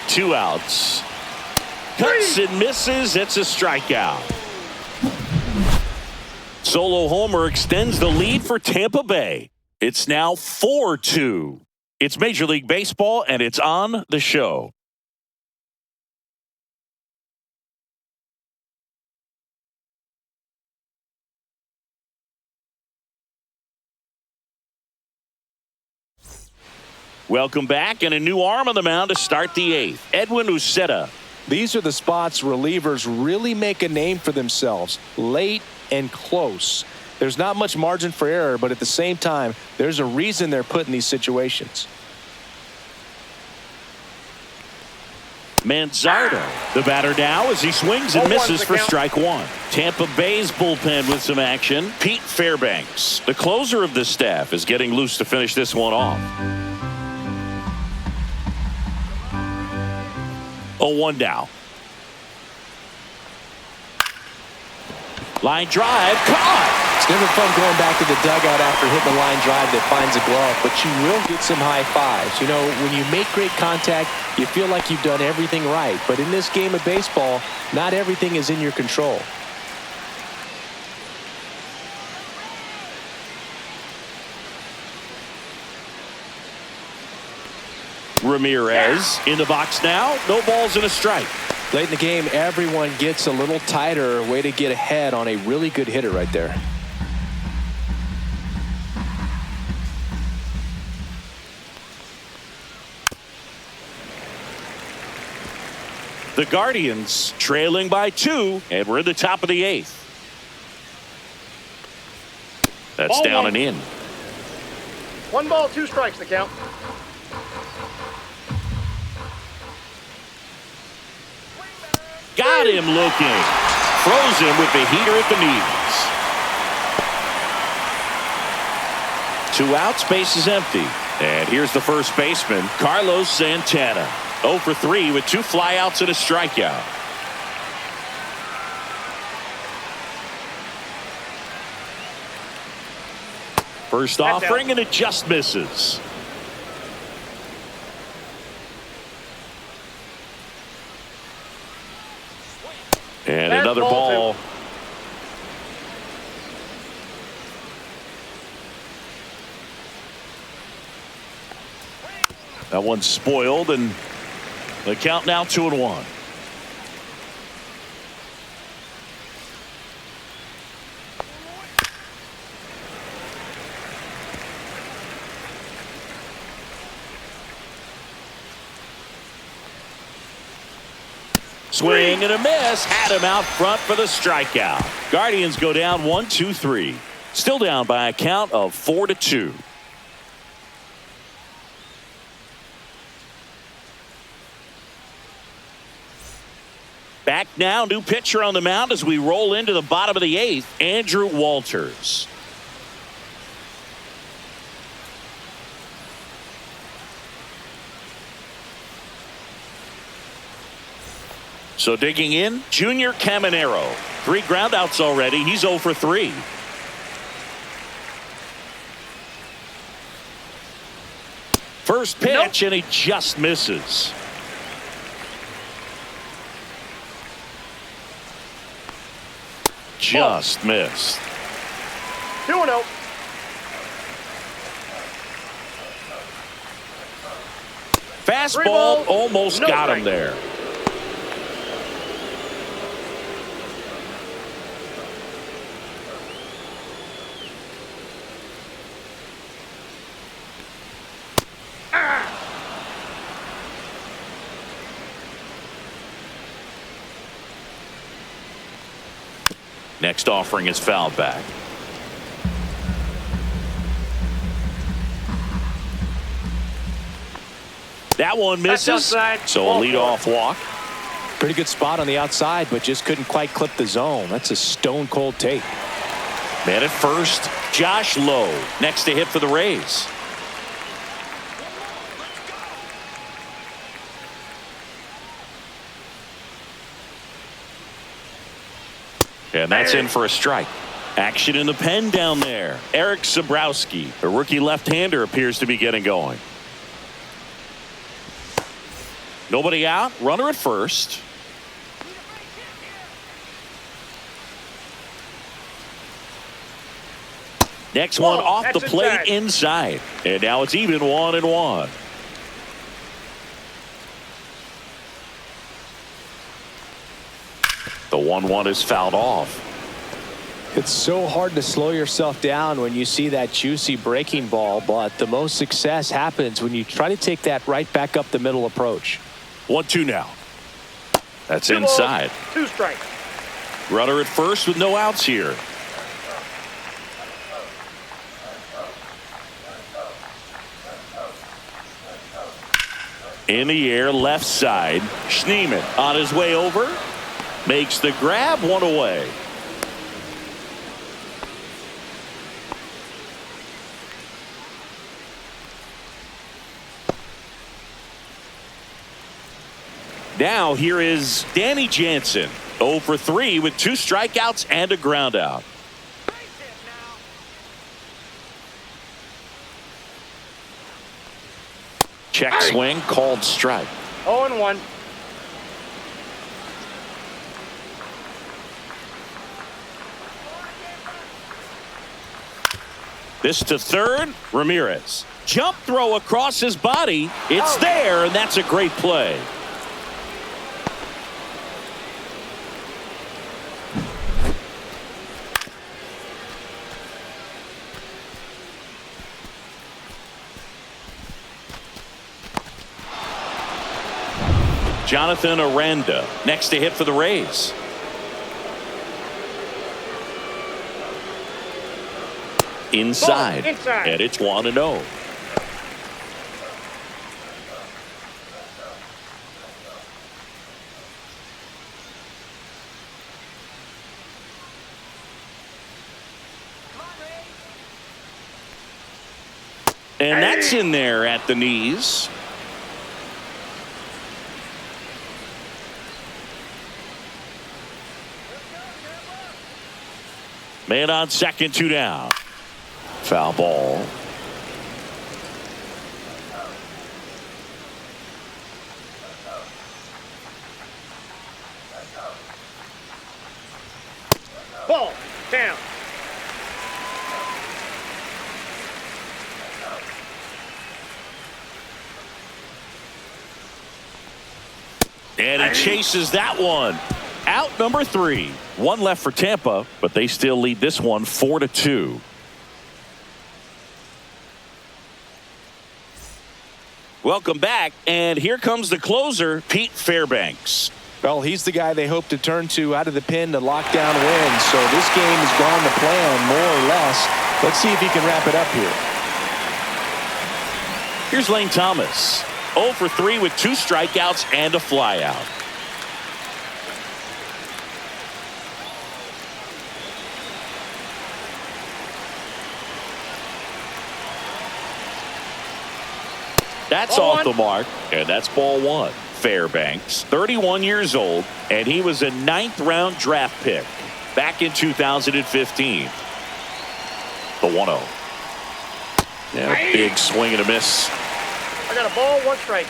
Two outs. Cuts and misses. It's a strikeout. Solo homer extends the lead for Tampa Bay. It's now 4-2. It's Major League Baseball, and it's on the show. Welcome back, and a new arm on the mound to start the 8th. Edwin Uceta. These are the spots relievers really make a name for themselves. Late and close. There's not much margin for error, but at the same time, there's a reason they're put in these situations. Manzardo, the batter now as he swings and misses for strike 1. Tampa Bay's bullpen with some action. Pete Fairbanks, the closer of the staff, is getting loose to finish this one off. 0-1 now. Line drive, caught. Never fun going back to the dugout after hitting a line drive that finds a glove, but you will get some high fives. You know, when you make great contact, you feel like you've done everything right. But in this game of baseball, not everything is in your control. Ramirez in the box now. No balls and a strike. Late in the game, everyone gets a little tighter. Way to get ahead on a really good hitter right there. The Guardians trailing by 2, and we're in the top of the 8th. That's Ball down one. and in. 1 ball, 2 strikes the count. Got him looking. Throws him with the heater at the knees. 2 outs, base is empty. And here's the first baseman, Carlos Santana. 0 for 3 with 2 flyouts and a strikeout. First offering, and it just misses. And That's another ball. That one's spoiled, and the count now 2-1. Swing and a miss. Had him out front for the strikeout. Guardians go down 1-2-3. Still down by a count of 4-2. Back now, new pitcher on the mound as we roll into the bottom of the 8th, Andrew Walters. So digging in, Junior Caminero. 3 groundouts already. He's 0 for 3. First pitch, and he just misses. Just missed. 2-0. Fastball almost got him there. Next offering is fouled back. That one misses. So a leadoff walk. Pretty good spot on the outside, but just couldn't quite clip the zone. That's a stone cold take. Man at first, Josh Lowe. Next to hit for the Rays. And that's in for a strike. Action in the pen down there. Eric Sabrowski, the rookie left-hander, appears to be getting going. Nobody out. Runner at first. Next one off the plate inside. And now it's even 1-1. The 1-1 is fouled off. It's so hard to slow yourself down when you see that juicy breaking ball, but the most success happens when you try to take that right back up the middle approach. 1-2 now. That's 2 inside. balls, 2 strikes. Runner at first with no outs here. In the air, left side. Schneemann on his way over. Makes the grab, 1 away. Now here is Danny Jansen. 0 for 3 with 2 strikeouts and a ground out. Check swing, called strike. 0-1. This to third. Ramirez. Jump throw across his body. It's there, and that's a great play. Jonathan Aranda next to hit for the Rays. Inside. And it's 1-0. And that's in there at the knees. Man on second, 2 down. Foul ball. Ball down. And he chases that one. Out number 3. One left for Tampa, but they still lead this one 4-2. Welcome back, and here comes the closer, Pete Fairbanks. Well, he's the guy they hope to turn to out of the pen to lock down wins. So this game has gone to plan, more or less. Let's see if he can wrap it up here. Here's Lane Thomas. 0 for 3 with 2 strikeouts and a flyout. That's off the mark, and that's ball 1. Fairbanks, 31 years old, and he was a 9th-round draft pick back in 2015. The 1-0. And a big swing and a miss. I got a ball, 1 strike.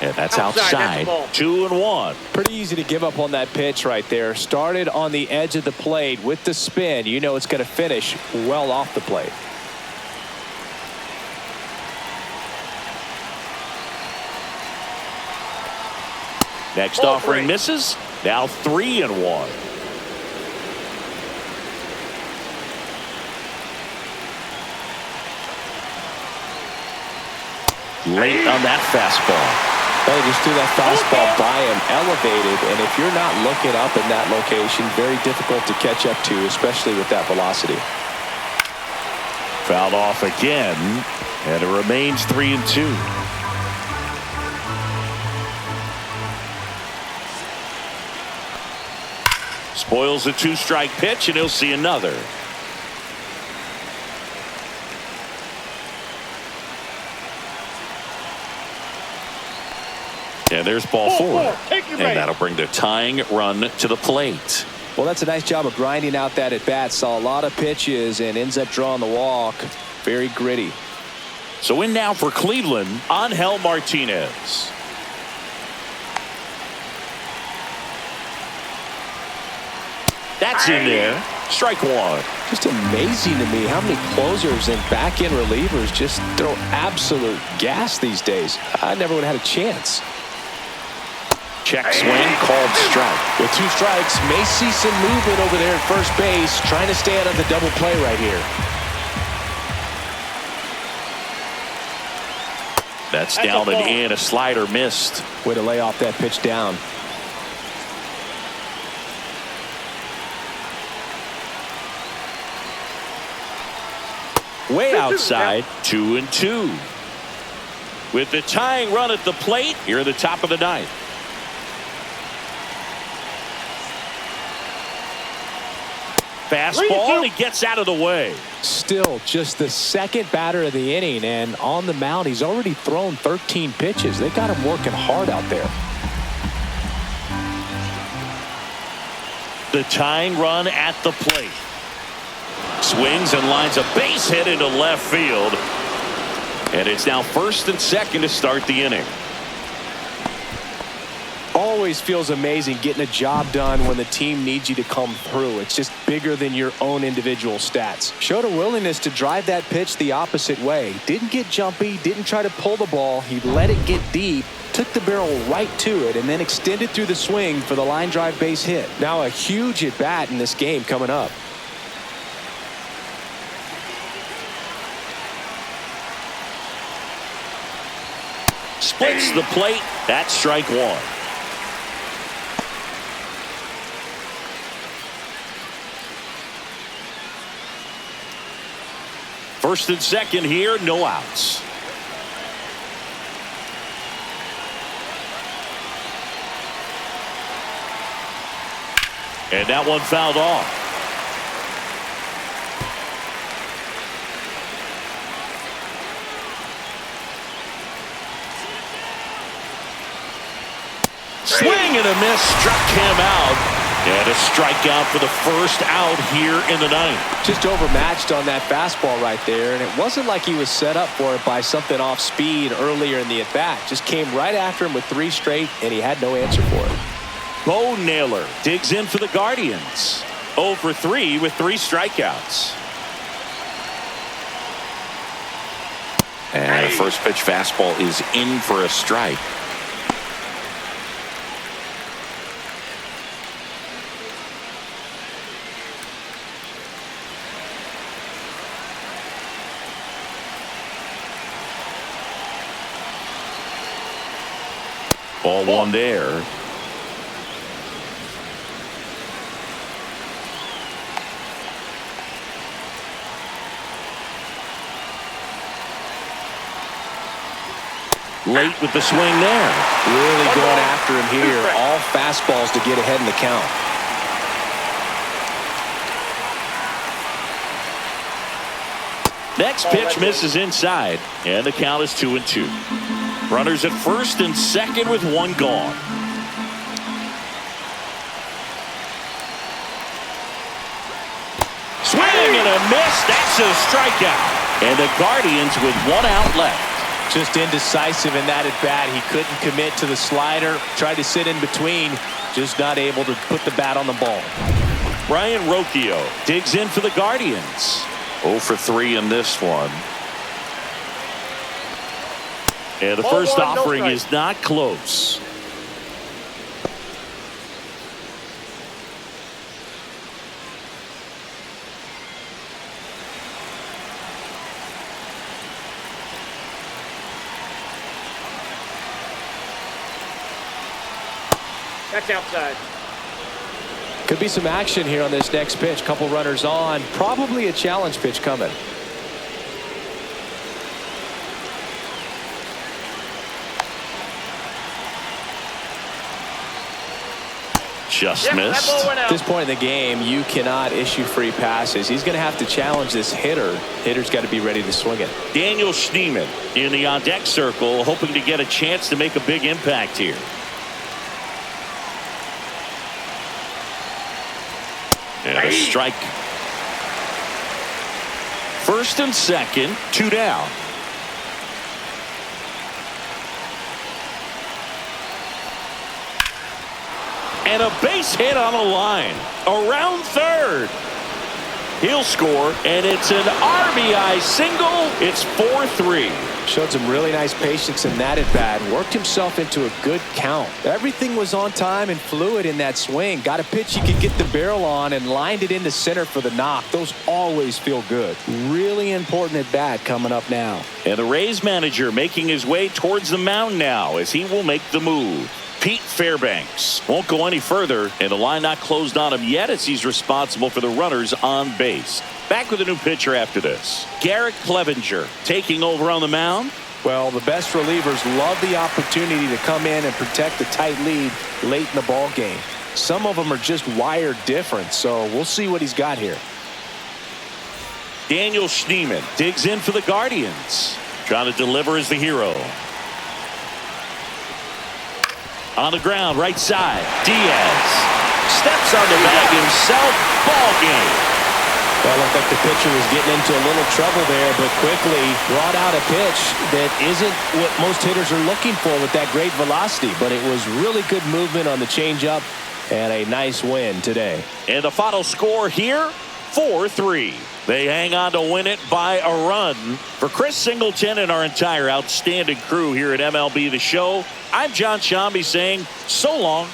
And that's outside. 2-1. Pretty easy to give up on that pitch right there. Started on the edge of the plate with the spin. You know it's going to finish well off the plate. Next offering misses. Now 3-1. Late on that fastball. They just threw that fastball by him, elevated, and if you're not looking up in that location, very difficult to catch up to, especially with that velocity. Fouled off again, and it remains 3-2. Spoils the 2-strike pitch, and he'll see another. And there's ball 4. And that'll bring the tying run to the plate. Well, that's a nice job of grinding out that at bat. Saw a lot of pitches and ends up drawing the walk. Very gritty. So in now for Cleveland, Angel Martinez. That's in there. Strike 1. Just amazing to me how many closers and back-end relievers just throw absolute gas these days. I never would have had a chance. Check swing, called strike. With 2 strikes, may see some movement over there at first base, trying to stay out of the double play right here. That's down and in. A slider missed. Way to lay off that pitch down. Way outside, 2-2. With the tying run at the plate, here at the top of the 9th. Fastball, and he gets out of the way. Still just the 2nd batter of the inning, and on the mound, he's already thrown 13 pitches. They got him working hard out there. The tying run at the plate. Swings and lines a base hit into left field. And it's now first and second to start the inning. Always feels amazing getting a job done when the team needs you to come through. It's just bigger than your own individual stats. Showed a willingness to drive that pitch the opposite way. Didn't get jumpy, didn't try to pull the ball. He let it get deep, took the barrel right to it, and then extended through the swing for the line drive base hit. Now a huge at bat in this game coming up. Splits the plate. That's strike one. First and second here, no outs. And that one fouled off. Swing and a miss, struck him out. And a strikeout for the first out here in the ninth. Just overmatched on that fastball right there, and it wasn't like he was set up for it by something off speed earlier in the at-bat. Just came right after him with 3 straight, and he had no answer for it. Bo Naylor digs in for the Guardians. 0 for 3 with 3 strikeouts. And the first pitch fastball is in for a strike. Ball one there. Late with the swing there. Really going after him here. All fastballs to get ahead in the count. Next pitch misses inside, and the count is 2-2. Runners at first and second with 1 gone. Swing and a miss. That's a strikeout. And the Guardians with 1 out left. Just indecisive in that at bat. He couldn't commit to the slider. Tried to sit in between. Just not able to put the bat on the ball. Brian Rocchio digs in for the Guardians. 0 for 3 in this one. And the first offering is not close. That's outside. Could be some action here on this next pitch. Couple runners on. Probably a challenge pitch coming. Just missed. At this point in the game, you cannot issue free passes. He's going to have to challenge this hitter. Hitter's got to be ready to swing it. Daniel Schneemann in the on-deck circle, hoping to get a chance to make a big impact here. And a strike. First and second, 2 down. And a base hit on a line. Around third. He'll score, and it's an RBI single. It's 4-3. Showed some really nice patience in that at bat. Worked himself into a good count. Everything was on time and fluid in that swing. Got a pitch he could get the barrel on and lined it into center for the knock. Those always feel good. Really important at bat coming up now. And the Rays manager making his way towards the mound now as he will make the move. Pete Fairbanks won't go any further, and the line not closed on him yet as he's responsible for the runners on base. Back with a new pitcher after this. Garrett Clevenger taking over on the mound. Well, the best relievers love the opportunity to come in and protect the tight lead late in the ball game. Some of them are just wired different, so we'll see what he's got here. Daniel Schneemann digs in for the Guardians. Trying to deliver as the hero. On the ground, right side. Diaz steps on the bag himself. Ball game. Well, looked like the pitcher was getting into a little trouble there, but quickly brought out a pitch that isn't what most hitters are looking for with that great velocity. But it was really good movement on the changeup and a nice win today. And the final score here, 4-3. They hang on to win it by a run. For Chris Singleton and our entire outstanding crew here at MLB The Show, I'm John Shambi saying so long.